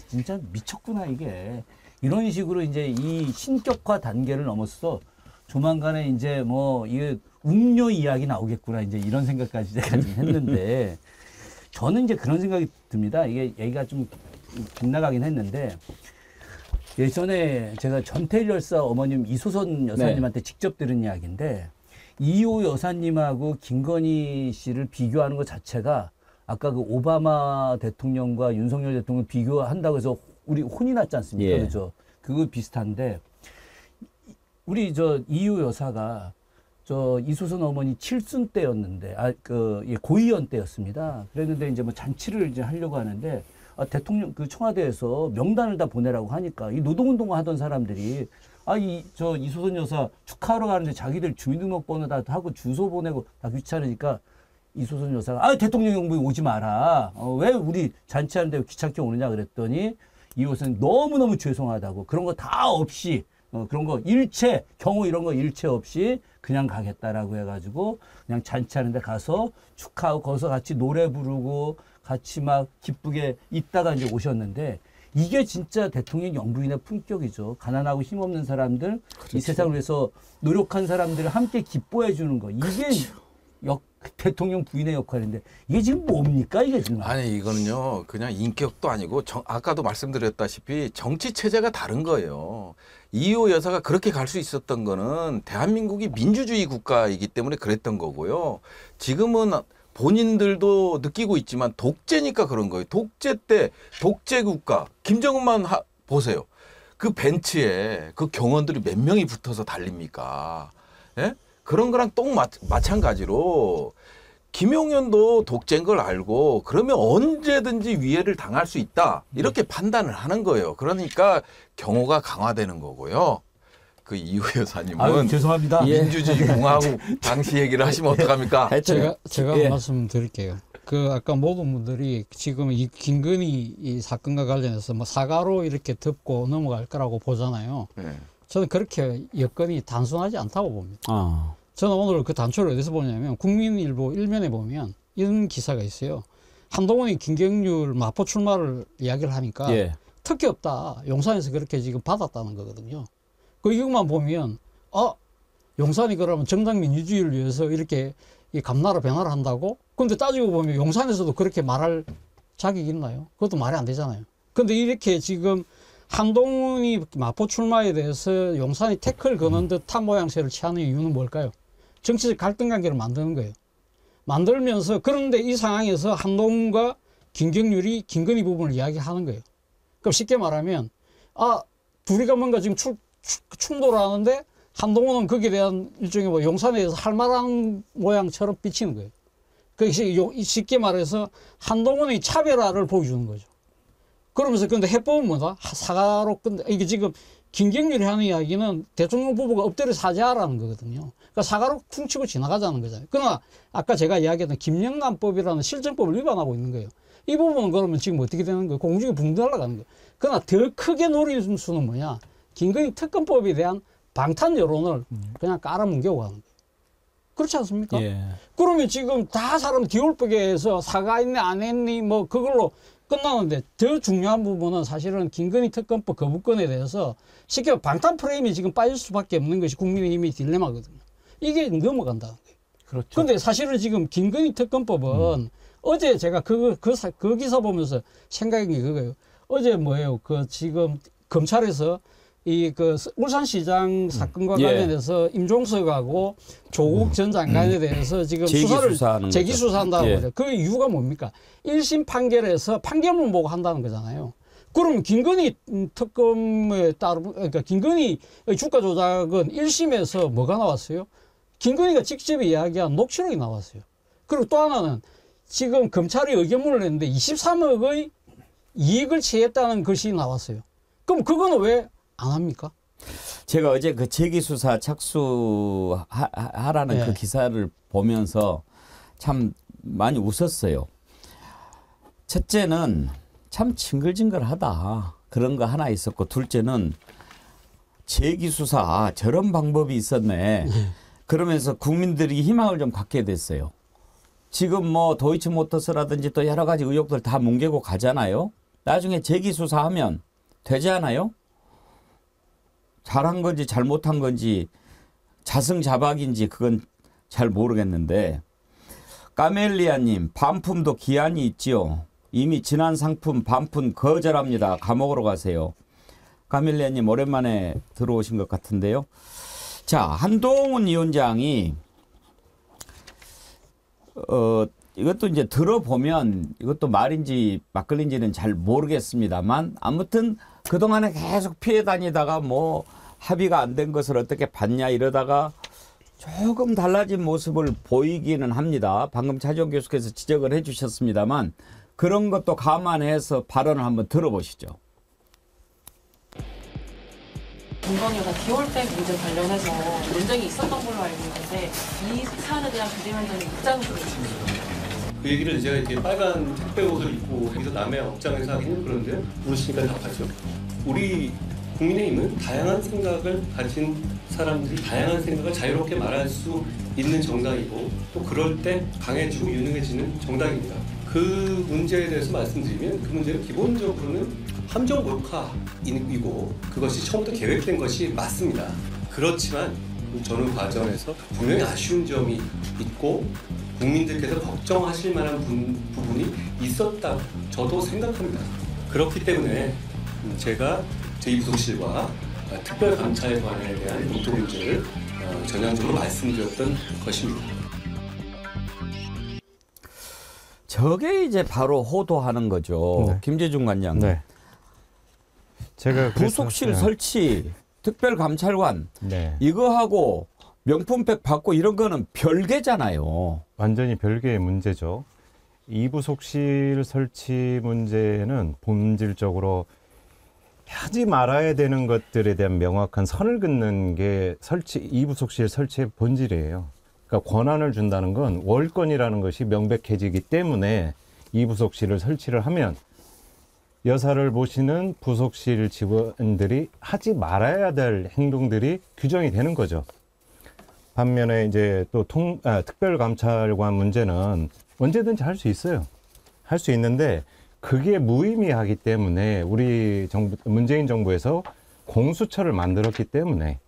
진짜 미쳤구나 이게. 이런 식으로 이제 이 신격화 단계를 넘어서 조만간에 이제 뭐 이게 웅녀 이야기 나오겠구나 이제 이런 생각까지 제가 좀 했는데 저는 이제 그런 생각이 듭니다. 이게 얘기가 좀 빗나가긴 했는데 예전에 제가 전태일 열사 어머님 이소선 여사님한테 직접 들은 이야기인데 이호 여사님하고 김건희 씨를 비교하는 것 자체가 아까 그 오바마 대통령과 윤석열 대통령 비교한다고 해서 우리 혼이 났지 않습니까? 그죠? 그거 비슷한데 우리 이호 여사가 이소선 어머니 칠순 때였는데 고위원 때였습니다. 그랬는데 이제 뭐 잔치를 이제 하려고 하는데 대통령 그 청와대에서 명단을 다 보내라고 하니까 이 노동운동 하던 사람들이 이소선 여사 축하하러 가는데 자기들 주민등록번호 다 하고 주소 보내고 다 귀찮으니까 이소선 여사가 대통령 영부에 오지 마라. 왜 우리 잔치하는데 귀찮게 오느냐 그랬더니 이호선 너무너무 죄송하다고 그런 거 다 없이 그런 거 경호 이런 거 일체 없이 그냥 가겠다라고 해가지고 그냥 잔치하는데 가서 축하하고 거기서 같이 노래 부르고 같이 막 기쁘게 있다가 이제 오셨는데 이게 진짜 대통령 영부인의 품격이죠. 가난하고 힘없는 사람들, 이 세상을 위해서 노력한 사람들을 함께 기뻐해 주는 거. 이게 대통령 부인의 역할인데 이게 지금 뭡니까 이게 지금? 아니 이거는요 그냥 인격도 아니고 아까도 말씀드렸다시피 정치 체제가 다른 거예요. 이호 여사가 그렇게 갈 수 있었던 거는 대한민국이 민주주의 국가이기 때문에 그랬던 거고요. 지금은 본인들도 느끼고 있지만 독재니까 그런 거예요. 독재 때 독재 국가 김정은만 보세요. 그 벤츠에 그 경원들이 몇 명이 붙어서 달립니까? 예? 그런 거랑 마찬가지로 김용현도 독재인 걸 알고 그러면 언제든지 위해를 당할 수 있다 이렇게 판단을 하는 거예요. 그러니까 경호가 강화되는 거고요. 그 이호 여사님은 죄송합니다. 민주주의 공화국 당시 얘기를 하시면 어떡합니까? 제가 한 말씀 드릴게요. 아까 모든 분들이 지금 이 김건희 이 사건과 관련해서 뭐 사과로 이렇게 덮고 넘어갈 거라고 보잖아요. 저는 그렇게 여건이 단순하지 않다고 봅니다. 저는 오늘 그 단초를 어디서 보냐면 국민일보 일면에 보면 이런 기사가 있어요. 한동훈이 김경률 마포 출마를 이야기를 하니까 특혜 없다. 용산에서 그렇게 지금 받았다는 거거든요. 이것만 보면 용산이 그러면 정당 민주주의를 위해서 이렇게 감나라 변화를 한다고? 근데 따지고 보면 용산에서도 그렇게 말할 자격이 있나요? 그것도 말이 안 되잖아요. 근데 이렇게 지금 한동훈이 마포 출마에 대해서 용산이 태클 거는 듯한 모양새를 취하는 이유는 뭘까요? 정치적 갈등 관계를 만드는 거예요. 만들면서 그런데 이 상황에서 한동훈과 김경률이 김건희 부분을 이야기하는 거예요. 그럼 쉽게 말하면 둘이가 뭔가 지금 충돌하는데 한동훈은 거기에 대한 일종의 뭐 용산에 대해서 할 만한 모양처럼 비치는 거예요. 그것이 쉽게 말해서 한동훈의 차별화를 보여주는 거죠. 그러면서 근데 해법은 뭐다? 사과로 끝내. 이게 지금 김경률이 하는 이야기는 대통령 부부가 엎드려 사죄하라는 거거든요. 그러니까 사과로 퉁치고 지나가자는 거잖아요. 그러나 아까 제가 이야기했던 김영란법이라는 실정법을 위반하고 있는 거예요. 이 부분은 그러면 지금 어떻게 되는 거예요? 공중에 붕 날아가는 거예요. 그러나 더 크게 노릴 수는 뭐냐? 김건희 특검법에 대한 방탄 여론을 그냥 깔아뭉개고 가는 거예요. 그렇지 않습니까? 그러면 지금 다 사람 뒤올쁘게 해서 사과했니 안 했니 뭐 그걸로 끝나는데 더 중요한 부분은 사실은 김건희 특검법 거부권에 대해서 쉽게 방탄 프레임이 지금 빠질 수밖에 없는 것이 국민의힘의 딜레마거든요. 이게 넘어간다는 거예요. 그렇죠. 그런데 사실은 지금 김건희 특검법은 어제 제가 그 기사 보면서 생각한 게 그거예요. 어제 뭐예요? 그 지금 검찰에서 울산시장 사건과 관련해서 임종석하고 조국 전 장관에 대해서 지금 수사를 재기수사한다고 그래요. 그 이유가 뭡니까? 1심 판결에서 판결문 보고 한다는 거잖아요. 그럼 김건희 특검에 따르, 그러니까 김건희 주가 조작은 1심에서 뭐가 나왔어요? 김건희가 직접 이야기한 녹취록이 나왔어요. 그리고 또 하나는 지금 검찰이 의견문을 냈는데 23억의 이익을 취했다는 것이 나왔어요. 그럼 그거는 왜 안 합니까? 제가 어제 그 재기수사 착수하라는 그 기사를 보면서 참 많이 웃었어요. 첫째는 참 징글징글하다. 그런 거 하나 있었고, 둘째는 재기수사 저런 방법이 있었네. 그러면서 국민들이 희망을 좀 갖게 됐어요. 지금 뭐 도이치모터스라든지 또 여러 가지 의혹들 다 뭉개고 가잖아요. 나중에 재기수사하면 되지 않아요? 잘한 건지 잘못한 건지 자승자박인지 그건 잘 모르겠는데, 까멜리아님, 반품도 기한이 있지요. 이미 지난 상품 반품 거절합니다. 감옥으로 가세요. 까멜리아님 오랜만에 들어오신 것 같은데요. 자, 한동훈 위원장이 이것도 이제 들어보면 이것도 말인지 막걸리인지는 잘 모르겠습니다만, 아무튼 그동안에 계속 피해 다니다가 뭐 합의가 안 된 것을 어떻게 봤냐 이러다가 조금 달라진 모습을 보이기는 합니다. 방금 차지원 교수께서 지적을 해 주셨습니다만, 그런 것도 감안해서 발언을 한번 들어보시죠. 김건희 여사 기홀백 문제 관련해서 논쟁이 있었던 걸로 알고 있는데 이 사안에 대한 비대위원장의 입장은 어떻습니까? 그 얘기를 제가 이렇게 빨간 택배 옷을 입고 여기서 남의 업장에서 하긴 그런데 물으시니까 답하죠. 우리 국민의힘은 다양한 생각을 가진 사람들이 다양한 생각을 자유롭게 말할 수 있는 정당이고, 또 그럴 때 강해지고 유능해지는 정당입니다. 그 문제에 대해서 말씀드리면, 그 문제는 기본적으로는 함정 몰카이고 그것이 처음부터 계획된 것이 맞습니다. 그렇지만 저는 과정에서 분명히 아쉬운 점이 있고 국민들께서 걱정하실 만한 부분이 있었다고 저도 생각합니다. 그렇기 때문에 제가 제2부속실과 특별감찰관에 대한 검토 문제를 전향적으로 말씀드렸던 것입니다. 저게 이제 바로 호도하는 거죠. 네. 김재중 관장. 네. 제가 부속실 설치, 특별감찰관, 네. 이거하고 명품백 받고 이런 거는 별개잖아요. 완전히 별개의 문제죠. 이부속실 설치 문제는 본질적으로 하지 말아야 되는 것들에 대한 명확한 선을 긋는 게 이부속실 설치의 본질이에요. 그러니까 권한을 준다는 건 월권이라는 것이 명백해지기 때문에 이부속실을 설치를 하면 여사를 모시는 부속실 직원들이 하지 말아야 될 행동들이 규정이 되는 거죠. 반면에 이제 또 특별감찰관 문제는 언제든지 할 수 있어요. 할 수 있는데 그게 무의미하기 때문에 우리 문재인 정부에서 공수처를 만들었기 때문에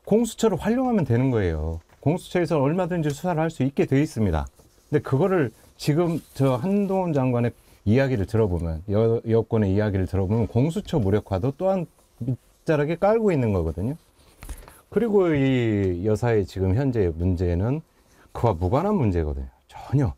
공수처를 활용하면 되는 거예요. 공수처에서 얼마든지 수사를 할 수 있게 돼 있습니다. 근데 그거를 지금 저 한동훈 장관의 이야기를 들어보면, 여권의 이야기를 들어보면 공수처 무력화도 또한 밑자락에 깔고 있는 거거든요. 그리고 이 여사의 지금 현재의 문제는 그와 무관한 문제거든요. 전혀.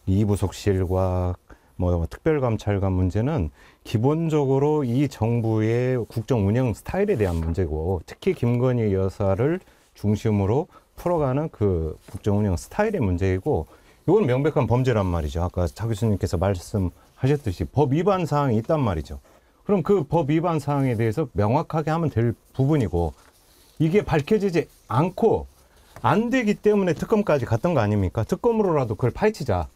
이부속실과 뭐 특별감찰관 문제는 기본적으로 이 정부의 국정 운영 스타일에 대한 문제고, 특히 김건희 여사를 중심으로 풀어가는 그 국정 운영 스타일의 문제이고, 이건 명백한 범죄란 말이죠. 아까 차 교수님께서 말씀하셨듯이 법 위반 사항이 있단 말이죠. 그럼 그 법 위반 사항에 대해서 명확하게 하면 될 부분이고, 이게 밝혀지지 않고 안 되기 때문에 특검까지 갔던 거 아닙니까? 특검으로라도 그걸 파헤치자.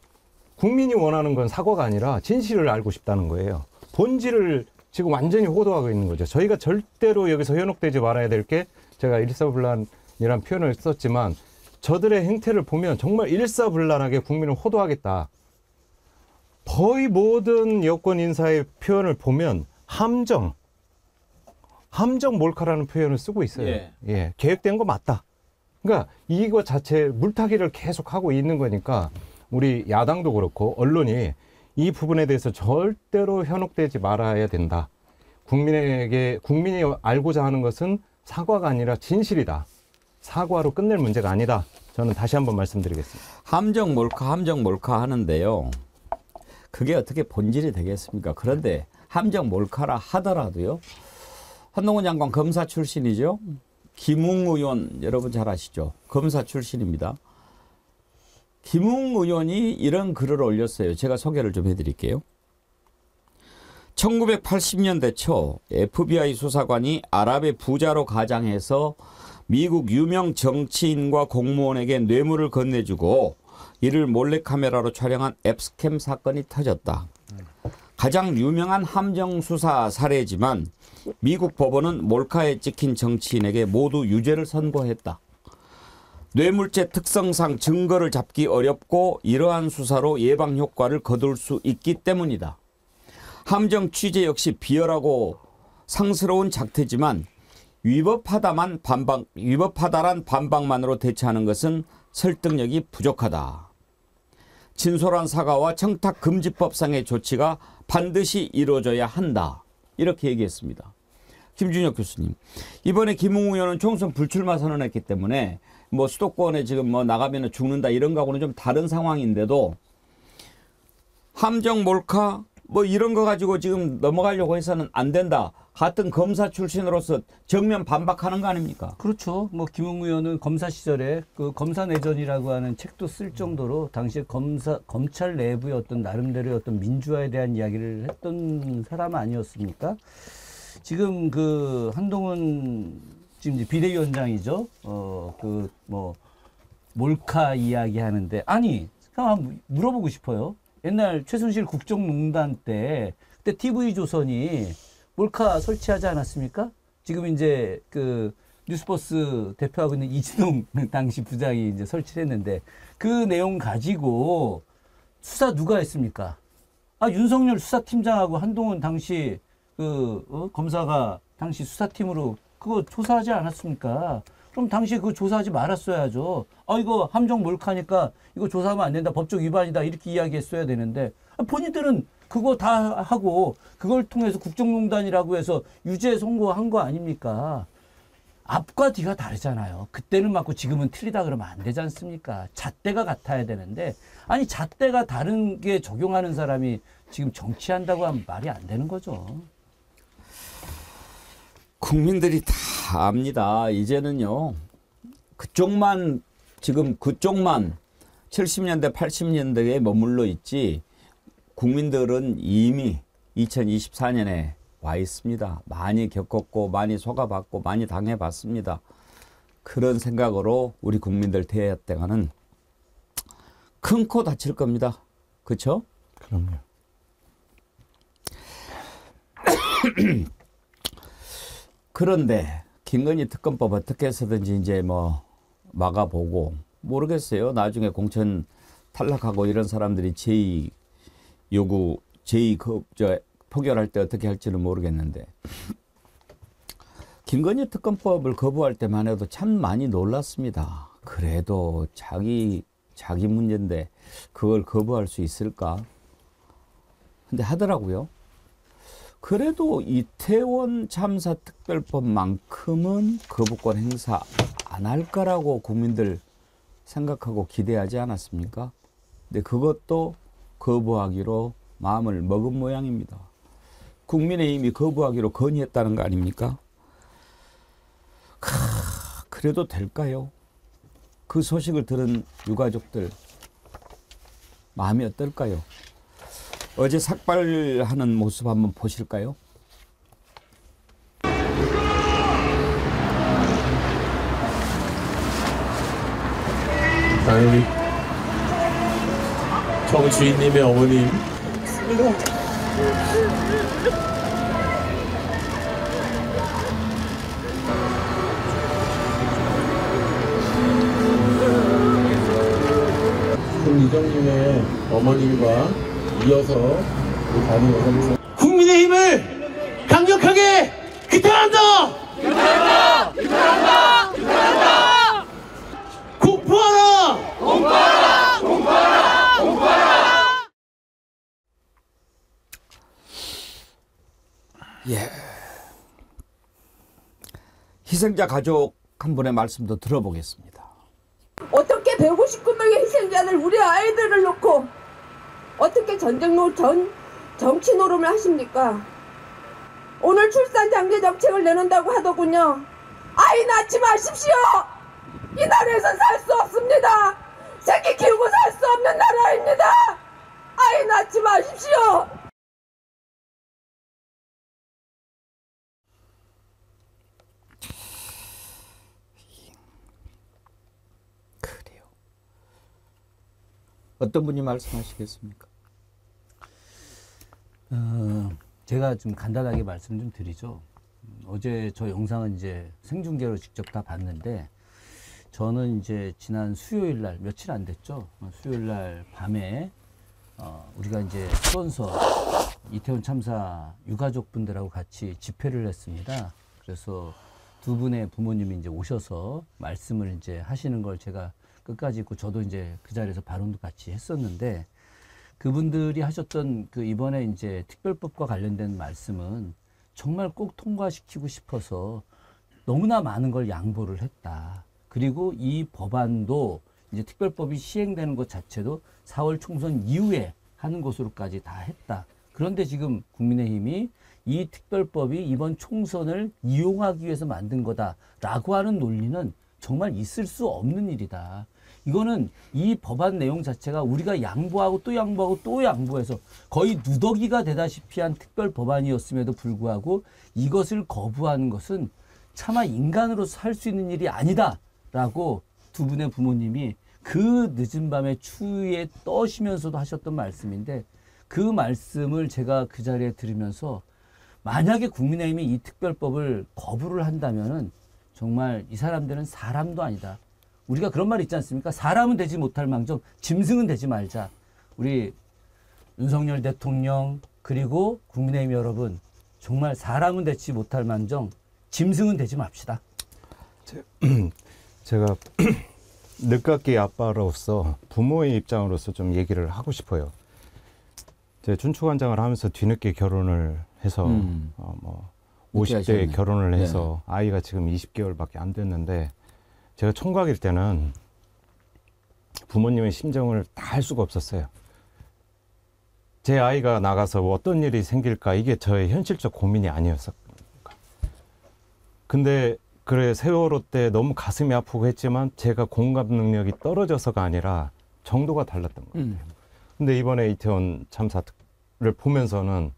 국민이 원하는 건 사과가 아니라 진실을 알고 싶다는 거예요. 본질을 지금 완전히 호도하고 있는 거죠. 저희가 절대로 여기서 현혹되지 말아야 될 게, 제가 일사불란이라는 표현을 썼지만 저들의 행태를 보면 정말 일사불란하게 국민을 호도하겠다. 거의 모든 여권 인사의 표현을 보면 함정 몰카라는 표현을 쓰고 있어요. 예, 계획된 거 맞다. 그러니까 이거 자체 물타기를 계속 하고 있는 거니까 우리 야당도 그렇고 언론이 이 부분에 대해서 절대로 현혹되지 말아야 된다. 국민이 알고자 하는 것은 사과가 아니라 진실이다. 사과로 끝낼 문제가 아니다. 저는 다시 한번 말씀드리겠습니다. 함정 몰카 하는데요. 그게 어떻게 본질이 되겠습니까? 그런데 함정 몰카라 하더라도요. 한동훈 장관 검사 출신이죠. 김웅 의원 여러분 잘 아시죠? 검사 출신입니다. 김웅 의원이 이런 글을 올렸어요. 제가 소개를 좀 해드릴게요. 1980년대 초 FBI 수사관이 아랍의 부자로 가장해서 미국 유명 정치인과 공무원에게 뇌물을 건네주고 이를 몰래카메라로 촬영한 앱스캠 사건이 터졌다. 가장 유명한 함정 수사 사례지만 미국 법원은 몰카에 찍힌 정치인에게 모두 유죄를 선고했다. 뇌물죄 특성상 증거를 잡기 어렵고 이러한 수사로 예방 효과를 거둘 수 있기 때문이다. 함정 취재 역시 비열하고 상스러운 작태지만 위법하다란 반박만으로 대처하는 것은 설득력이 부족하다. 진솔한 사과와 청탁금지법상의 조치가 반드시 이루어져야 한다. 이렇게 얘기했습니다. 김준혁 교수님, 이번에 김웅 의원은 총선 불출마 선언했기 때문에 뭐 수도권에 지금 뭐 나가면 죽는다 이런 거하고는 좀 다른 상황인데도 함정 몰카 뭐 이런 거 가지고 지금 넘어가려고 해서는 안 된다. 같은 검사 출신으로서 정면 반박하는 거 아닙니까? 그렇죠. 뭐 김웅 의원은 검사 시절에 그 검사내전이라고 하는 책도 쓸 정도로 당시에 검찰 내부의 어떤 나름대로의 어떤 민주화에 대한 이야기를 했던 사람 아니었습니까? 지금 그 한동훈 지금 이제 비대위원장이죠. 그 뭐 몰카 이야기 하는데 아니 한번 물어보고 싶어요. 옛날 최순실 국정농단 때 그때 TV조선이 몰카 설치하지 않았습니까? 지금 이제 그 뉴스버스 대표하고 있는 이진동 당시 부장이 이제 설치를 했는데 그 내용 가지고 수사 누가 했습니까? 아, 윤석열 수사팀장하고 한동훈 당시 검사가 당시 수사팀으로 그거 조사하지 않았습니까? 그럼 당시 그거 조사하지 말았어야죠. 아, 이거 함정 몰카니까 이거 조사하면 안 된다. 법적 위반이다. 이렇게 이야기했어야 되는데 본인들은 그거 다 하고 그걸 통해서 국정농단이라고 해서 유죄 선고한 거 아닙니까? 앞과 뒤가 다르잖아요. 그때는 맞고 지금은 틀리다 그러면 안 되지 않습니까? 잣대가 같아야 되는데 아니 잣대가 다른 게 적용하는 사람이 지금 정치한다고 하면 말이 안 되는 거죠. 국민들이 다 압니다. 이제는요. 그쪽만 70년대 80년대에 머물러 있지 국민들은 이미 2024년에 와 있습니다. 많이 겪었고 많이 속아봤고 많이 당해봤습니다. 그런 생각으로 우리 국민들 대해야 때가는 큰 코 다칠 겁니다. 그렇죠? 그럼요. 그런데 김건희 특검법 어떻게 해서든지 이제 뭐 막아보고 모르겠어요. 나중에 공천 탈락하고 이런 사람들이 포결할 때 어떻게 할지는 모르겠는데 김건희 특검법을 거부할 때만 해도 참 많이 놀랐습니다. 그래도 자기 문제인데 그걸 거부할 수 있을까? 근데 하더라고요. 그래도 이태원 참사 특별법만큼은 거부권 행사 안 할 거라고 국민들 생각하고 기대하지 않았습니까? 근데 그것도 거부하기로 마음을 먹은 모양입니다. 국민의힘이 거부하기로 건의했다는 거 아닙니까? 그래도 될까요? 그 소식을 들은 유가족들 마음이 어떨까요? 어제 삭발하는 모습 한번 보실까요? 아니, 정 주인님의 어머님. 손 이정님의 어머님과 이어서 우리 담임 의원님 국민의힘을 강력하게 규탄한다! 규탄한다! 규탄한다! 규탄한다! 공포하라! 공포하라! 공포하라! 공포하라! 예. 희생자 가족 한 분의 말씀도 들어보겠습니다. 어떻게 159명의 희생자들 우리 아이들을 놓고 어떻게 정치 노름을 하십니까? 오늘 출산 장려 정책을 내놓는다고 하더군요. 아이 낳지 마십시오. 이 나라에서 살 수 없습니다. 새끼 키우고 살 수 없는 나라입니다. 아이 낳지 마십시오. 어떤 분이 말씀하시겠습니까? 제가 좀 간단하게 말씀 좀 드리죠. 어제 저 영상은 이제 생중계로 직접 다 봤는데, 저는 이제 지난 수요일 날, 며칠 안 됐죠. 수요일 날 밤에, 우리가 이제 수원서 이태원 참사 유가족분들하고 같이 집회를 했습니다. 그래서 두 분의 부모님이 이제 오셔서 말씀을 이제 하시는 걸 제가 끝까지 있고, 저도 이제 그 자리에서 발언도 같이 했었는데, 그분들이 하셨던 그 이번에 이제 특별법과 관련된 말씀은 정말 꼭 통과시키고 싶어서 너무나 많은 걸 양보를 했다. 그리고 이 법안도 이제 특별법이 시행되는 것 자체도 4월 총선 이후에 하는 것으로까지 다 했다. 그런데 지금 국민의힘이 이 특별법이 이번 총선을 이용하기 위해서 만든 거다라고 하는 논리는 정말 있을 수 없는 일이다. 이거는 이 법안 내용 자체가 우리가 양보하고 또 양보하고 또 양보해서 거의 누더기가 되다시피 한 특별 법안이었음에도 불구하고 이것을 거부하는 것은 차마 인간으로서 할 수 있는 일이 아니다라고 두 분의 부모님이 그 늦은 밤에 추위에 떠시면서도 하셨던 말씀인데, 그 말씀을 제가 그 자리에 들으면서 만약에 국민의힘이 이 특별법을 거부를 한다면은 정말 이 사람들은 사람도 아니다. 우리가 그런 말 있지 않습니까? 사람은 되지 못할 망정 짐승은 되지 말자. 우리 윤석열 대통령 그리고 국민의힘 여러분, 정말 사람은 되지 못할 망정 짐승은 되지 맙시다. 제가 늦깎이 아빠로서 부모의 입장으로서 좀 얘기를 하고 싶어요. 제 준추관장을 하면서 뒤늦게 결혼을 해서 50대에 결혼을 해서 아이가 지금 20개월밖에 안 됐는데, 제가 총각일 때는 부모님의 심정을 다 알 수가 없었어요. 제 아이가 나가서 어떤 일이 생길까, 이게 저의 현실적 고민이 아니었어. 근데 그래, 세월호 때 너무 가슴이 아프고 했지만 제가 공감 능력이 떨어져서가 아니라 정도가 달랐던 것 같아요. 근데 이번에 이태원 참사를 보면서는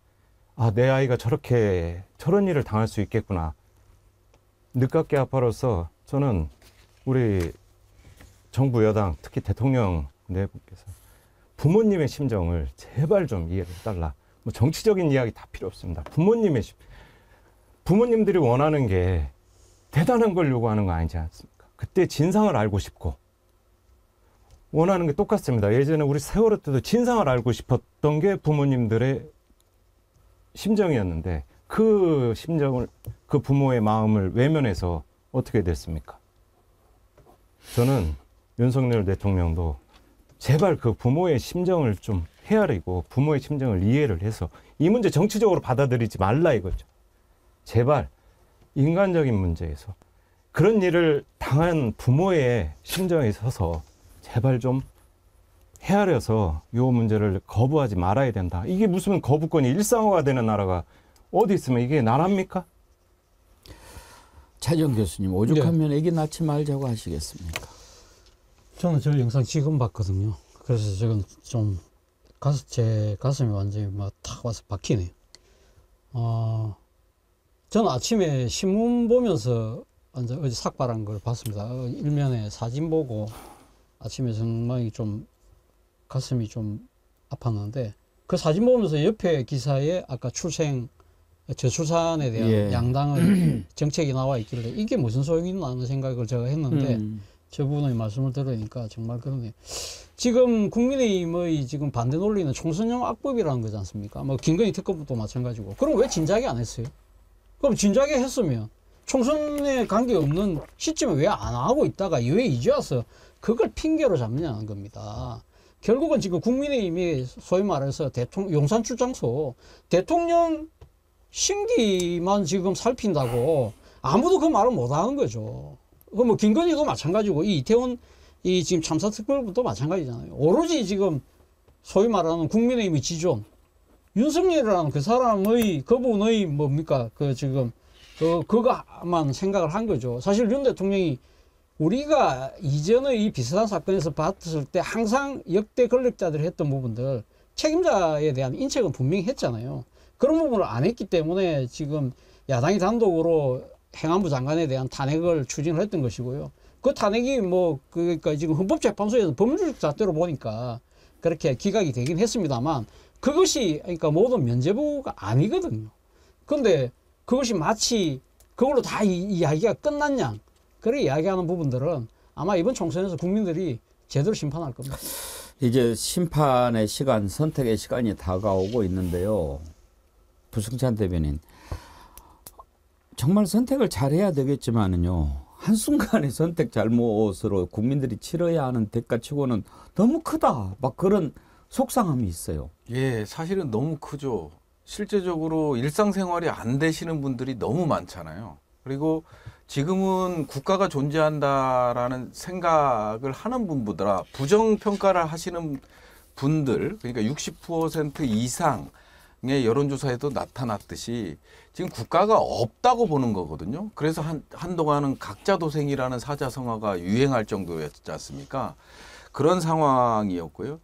아, 내 아이가 저런 일을 당할 수 있겠구나. 늦깎이 아빠로서 저는 우리 정부 여당, 특히 대통령 내부께서 부모님의 심정을 제발 좀 이해를 해달라. 뭐 정치적인 이야기 다 필요 없습니다. 부모님들이 원하는 게 대단한 걸 요구하는 거 아니지 않습니까? 그때 진상을 알고 싶고 원하는 게 똑같습니다. 예전에 우리 세월호 때도 진상을 알고 싶었던 게 부모님들의 심정이었는데, 그 심정을, 그 부모의 마음을 외면해서 어떻게 됐습니까? 저는 윤석열 대통령도 제발 그 부모의 심정을 좀 헤아리고 부모의 심정을 이해를 해서 이 문제 정치적으로 받아들이지 말라 이거죠. 제발 인간적인 문제에서 그런 일을 당한 부모의 심정에 서서 제발 좀 헤아려서 이 문제를 거부하지 말아야 된다. 이게 무슨 거부권이 일상화가 되는 나라가 어디 있으면 이게 나라입니까? 차지원 교수님, 오죽하면 애기 낳지 말자고 하시겠습니까? 저는 저 영상 지금 봤거든요. 그래서 지금 좀 제 가슴이 완전히 막 탁 와서 박히네요. 저는 아침에 신문 보면서 완전 어제 삭발한 걸 봤습니다. 일면에 사진 보고 아침에 정말 좀 가슴이 좀 아팠는데, 그 사진 보면서 옆에 기사에 아까 저출산에 대한 양당의 정책이 나와 있길래 이게 무슨 소용이 있나 하는 생각을 제가 했는데, 저 분의 말씀을 들으니까 정말 그러네요. 지금 국민의힘의 지금 반대 논리는 총선용 악법이라는 거지 않습니까? 뭐 김건희 특검도 마찬가지고. 그럼 왜 진작에 안 했어요? 그럼 진작에 했으면 총선에 관계없는 시점에 왜 안 하고 있다가 왜 이제 와서 그걸 핑계로 잡느냐는 겁니다. 결국은 지금 국민의힘이 소위 말해서 용산 출장소 대통령 심기만 지금 살핀다고 아무도 그 말을 못 하는 거죠. 그 뭐 김건희도 마찬가지고 이 이태원 이 지금 참사 특별부도 마찬가지잖아요. 오로지 지금 소위 말하는 국민의힘의 지존 윤석열이라는 그 사람의 그분의 뭡니까 그 지금 그거만 생각을 한 거죠. 사실 윤 대통령이 우리가 이전의 이 비슷한 사건에서 봤을 때 항상 역대 권력자들이 했던 부분들 책임자에 대한 인책은 분명히 했잖아요. 그런 부분을 안 했기 때문에 지금 야당이 단독으로 행안부 장관에 대한 탄핵을 추진을 했던 것이고요. 그 탄핵이 뭐 그러니까 지금 헌법재판소에서 법률적 잣대로 보니까 그렇게 기각이 되긴 했습니다만 그것이 그러니까 모든 면죄부가 아니거든요. 그런데 그것이 마치 그걸로 다 이야기가 끝났냐 그렇게 이야기하는 부분들은 아마 이번 총선에서 국민들이 제대로 심판할 겁니다. 이제 심판의 시간, 선택의 시간이 다가오고 있는데요. 부승찬 대변인, 정말 선택을 잘해야 되겠지만은요. 한순간의 선택 잘못으로 국민들이 치러야 하는 대가치고는 너무 크다. 막 그런 속상함이 있어요. 예, 사실은 너무 크죠. 실제적으로 일상생활이 안 되시는 분들이 너무 많잖아요. 그리고 지금은 국가가 존재한다라는 생각을 하는 분보다 부정평가를 하시는 분들, 그러니까 60% 이상의 여론조사에도 나타났듯이 지금 국가가 없다고 보는 거거든요. 그래서 한동안은 각자도생이라는 사자성어가 유행할 정도였지 않습니까? 그런 상황이었고요.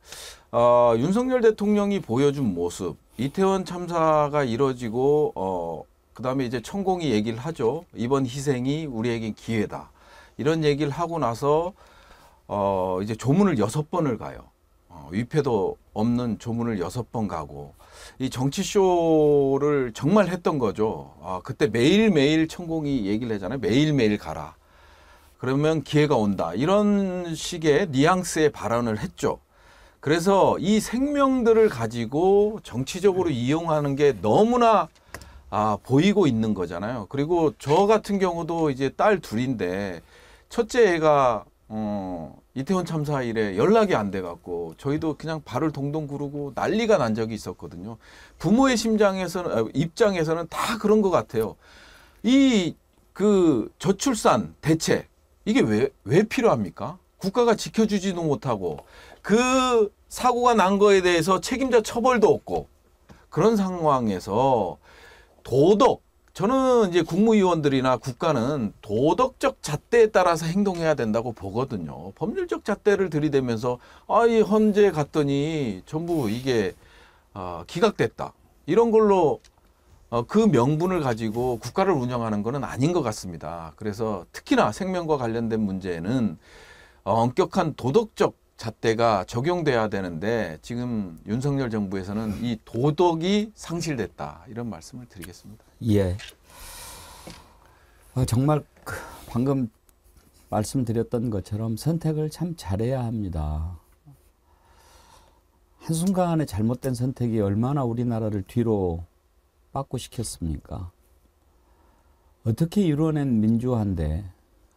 윤석열 대통령이 보여준 모습, 이태원 참사가 이뤄지고 그다음에 이제 천공이 얘기를 하죠. 이번 희생이 우리에겐 기회다. 이런 얘기를 하고 나서 이제 조문을 6번을 가요. 위패도 없는 조문을 6번 가고 이 정치쇼를 정말 했던 거죠. 그때 매일매일 천공이 얘기를 하잖아요. 매일매일 가라. 그러면 기회가 온다. 이런 식의 뉘앙스의 발언을 했죠. 그래서 이 생명들을 가지고 정치적으로 이용하는 게 너무나 보이고 있는 거잖아요. 그리고 저 같은 경우도 이제 딸 둘인데 첫째 애가 이태원 참사 이래 연락이 안 돼갖고 저희도 그냥 발을 동동 구르고 난리가 난 적이 있었거든요. 부모의 입장에서는 다 그런 것 같아요. 그 저출산 대책 이게 왜 필요합니까? 국가가 지켜주지도 못하고 그 사고가 난 거에 대해서 책임자 처벌도 없고 그런 상황에서 저는 이제 국무위원들이나 국가는 도덕적 잣대에 따라서 행동해야 된다고 보거든요. 법률적 잣대를 들이대면서 이 헌재 갔더니 전부 이게 기각됐다. 이런 걸로 그 명분을 가지고 국가를 운영하는 것은 아닌 것 같습니다. 그래서 특히나 생명과 관련된 문제는 엄격한 도덕적 잣대가 적용돼야 되는데 지금 윤석열 정부에서는 이 도덕이 상실됐다. 이런 말씀을 드리겠습니다. 예. 정말 방금 말씀드렸던 것처럼 선택을 참 잘해야 합니다. 한순간에 잘못된 선택이 얼마나 우리나라를 뒤로 빠꾸시켰습니까? 어떻게 이루어낸 민주화인데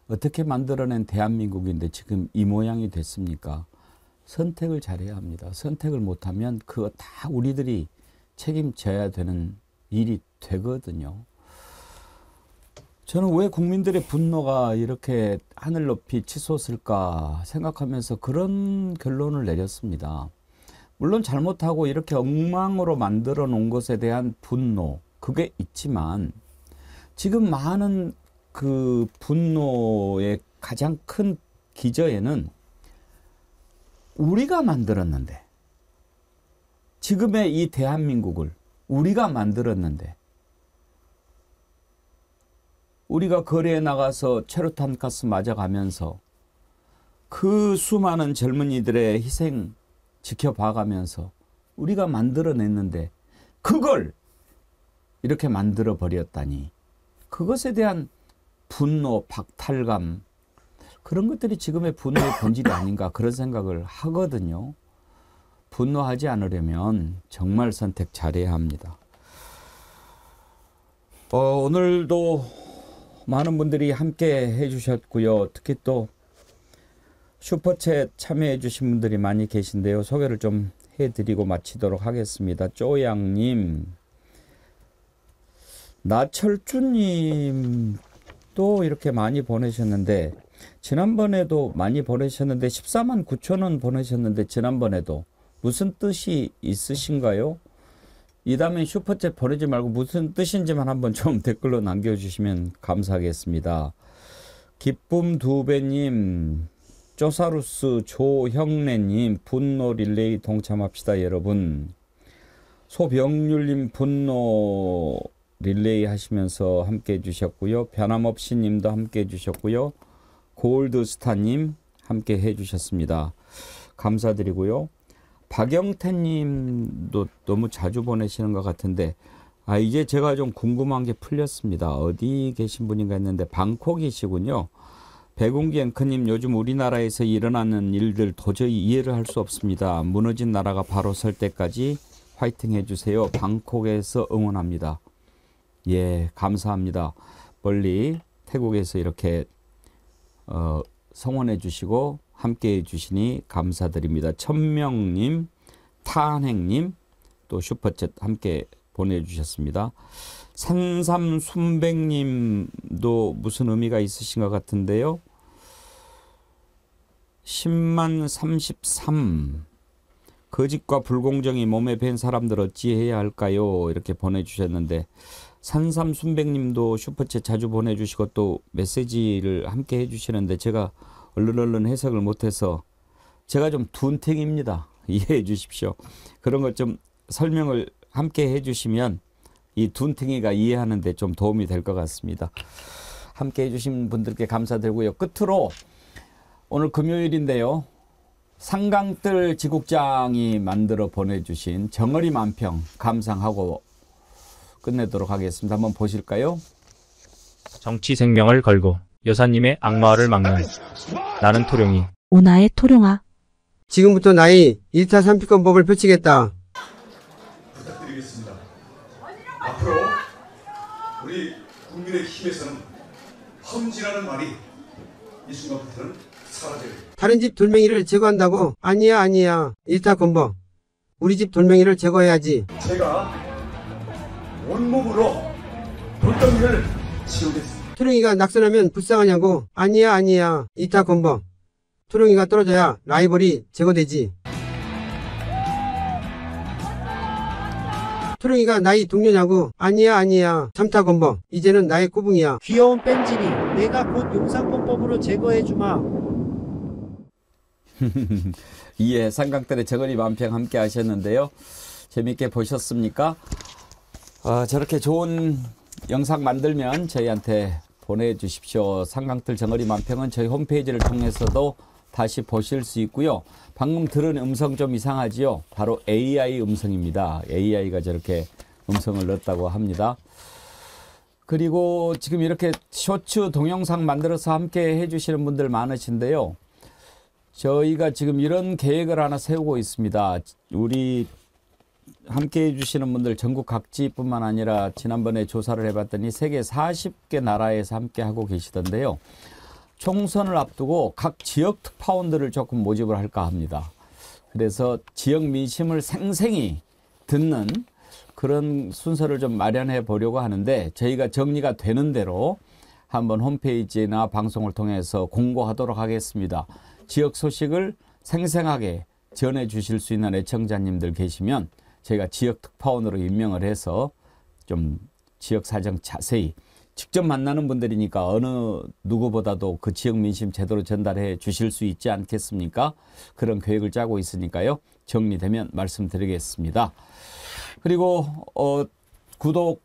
어떻게 만들어낸 대한민국인데 지금 이 모양이 됐습니까? 선택을 잘해야 합니다. 선택을 못하면 그거 다 우리들이 책임져야 되는 일이 되거든요. 저는 왜 국민들의 분노가 이렇게 하늘 높이 치솟을까 생각하면서 그런 결론을 내렸습니다. 물론 잘못하고 이렇게 엉망으로 만들어 놓은 것에 대한 분노, 그게 있지만 지금 많은 그 분노의 가장 큰 기저에는 우리가 만들었는데, 지금의 이 대한민국을 우리가 만들었는데, 우리가 거리에 나가서 최루탄 가스 맞아가면서 그 수많은 젊은이들의 희생 지켜봐가면서 우리가 만들어냈는데 그걸 이렇게 만들어 버렸다니, 그것에 대한 분노, 박탈감, 그런 것들이 지금의 분노의 본질이 아닌가 그런 생각을 하거든요. 분노하지 않으려면 정말 선택 잘해야 합니다. 오늘도 많은 분들이 함께 해주셨고요. 특히 또 슈퍼챗 참여해 주신 분들이 많이 계신데요. 소개를 좀 해드리고 마치도록 하겠습니다. 쪼양님, 나철주님 또 이렇게 많이 보내셨는데 지난번에도 많이 보내셨는데 14만 9천 원 보내셨는데 지난번에도 무슨 뜻이 있으신가요? 이 다음에 슈퍼챗 보내지 말고 무슨 뜻인지만 한번 좀 댓글로 남겨주시면 감사하겠습니다. 기쁨 두배님, 쪼사루스 조형래님, 분노 릴레이 동참합시다 여러분. 소병률님 분노 릴레이 하시면서 함께 해주셨고요. 변함없이 님도 함께 해주셨고요. 골드스타님 함께 해주셨습니다. 감사드리고요. 박영태 님도 너무 자주 보내시는 것 같은데 이제 제가 좀 궁금한 게 풀렸습니다. 어디 계신 분인가 했는데 방콕이시군요. 백운기 앵커님, 요즘 우리나라에서 일어나는 일들 도저히 이해를 할 수 없습니다. 무너진 나라가 바로 설 때까지 화이팅 해주세요. 방콕에서 응원합니다. 예, 감사합니다. 멀리 태국에서 이렇게 성원해 주시고 함께 해 주시니 감사드립니다. 천명님, 탄행님 또 슈퍼챗 함께 보내주셨습니다. 산삼순백님도 무슨 의미가 있으신 것 같은데요. 10만 33 거짓과 불공정이 몸에 밴 사람들 어찌해야 할까요? 이렇게 보내주셨는데 산삼순백님도 슈퍼챗 자주 보내주시고 또 메시지를 함께 해주시는데 제가 얼른 해석을 못해서 제가 좀 둔탱입니다. 이해해 주십시오. 그런 것 좀 설명을 함께 해주시면 이 둔탱이가 이해하는 데 좀 도움이 될 것 같습니다. 함께 해주신 분들께 감사드리고요. 끝으로 오늘 금요일인데요. 상강뜰 지국장이 만들어 보내주신 정어리 만평 감상하고 끝내도록 하겠습니다. 한번 보실까요? 정치 생명을 걸고 여사님의 악마를 막는 나는 토룡이. 오나의 토룡아. 지금부터 나의 1타 3피권법을 펼치겠다. 부탁드리겠습니다. 앞으로 우리 국민의힘에서는 험지라는 말이 이 순간부터는 사라져요. 다른 집 돌멩이를 제거한다고? 아니야. 1타 권법. 우리 집 돌멩이를 제거해야지. 제가 온몸으로 돌덩이를 치우겠습니다. 토룡이가 낙선하면 불쌍하냐고? 아니야. 2타 권법. 토룡이가 떨어져야 라이벌이 제거되지. 토룡이가 나이 동료냐고? 아니야. 3타 권법. 이제는 나의 꼬붕이야. 귀여운 뺀질이 내가 곧 용산권법으로 제거해주마. 예, 상강뜰의 정어리 만평 함께 하셨는데요. 재밌게 보셨습니까? 저렇게 좋은 영상 만들면 저희한테 보내주십시오. 상강뜰 정어리 만평은 저희 홈페이지를 통해서도 다시 보실 수 있고요. 방금 들은 음성 좀 이상하지요? 바로 AI 음성입니다. AI가 저렇게 음성을 넣었다고 합니다. 그리고 지금 이렇게 쇼츠 동영상 만들어서 함께 해주시는 분들 많으신데요. 저희가 지금 이런 계획을 하나 세우고 있습니다. 우리 함께 해주시는 분들 전국 각지뿐만 아니라 지난번에 조사를 해봤더니 세계 40개 나라에서 함께 하고 계시던데요. 총선을 앞두고 각 지역 특파원들을 조금 모집을 할까 합니다. 그래서 지역 민심을 생생히 듣는 그런 순서를 좀 마련해 보려고 하는데 저희가 정리가 되는 대로 한번 홈페이지나 방송을 통해서 공고하도록 하겠습니다. 지역 소식을 생생하게 전해 주실 수 있는 애청자님들 계시면 저희가 지역 특파원으로 임명을 해서 좀 지역 사정 자세히 직접 만나는 분들이니까 어느 누구보다도 그 지역 민심 제대로 전달해 주실 수 있지 않겠습니까? 그런 계획을 짜고 있으니까요. 정리되면 말씀드리겠습니다. 그리고 구독자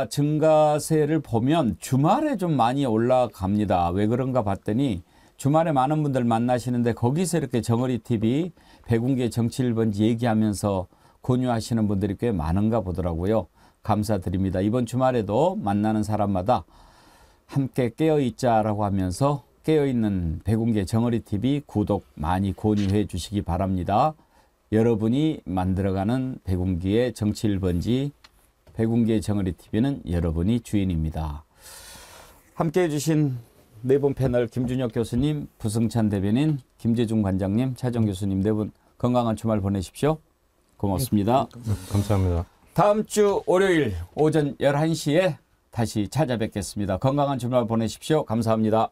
증가세를 보면 주말에 좀 많이 올라갑니다. 왜 그런가 봤더니 주말에 많은 분들 만나시는데 거기서 이렇게 정어리TV 백운기의 정치 1번지 얘기하면서 권유하시는 분들이 꽤 많은가 보더라고요. 감사드립니다. 이번 주말에도 만나는 사람마다 함께 깨어있자라고 하면서 깨어있는 백운계 정어리TV 구독 많이 권유해 주시기 바랍니다. 여러분이 만들어가는 백운기의 정치 1번지 백운기의 정어리TV는 여러분이 주인입니다. 함께해 주신 네 분 패널 김준혁 교수님, 부승찬 대변인, 김재중 관장님, 차정 교수님 네 분 건강한 주말 보내십시오. 고맙습니다. 감사합니다. 다음 주 월요일 오전 11시에 다시 찾아뵙겠습니다. 건강한 주말 보내십시오. 감사합니다.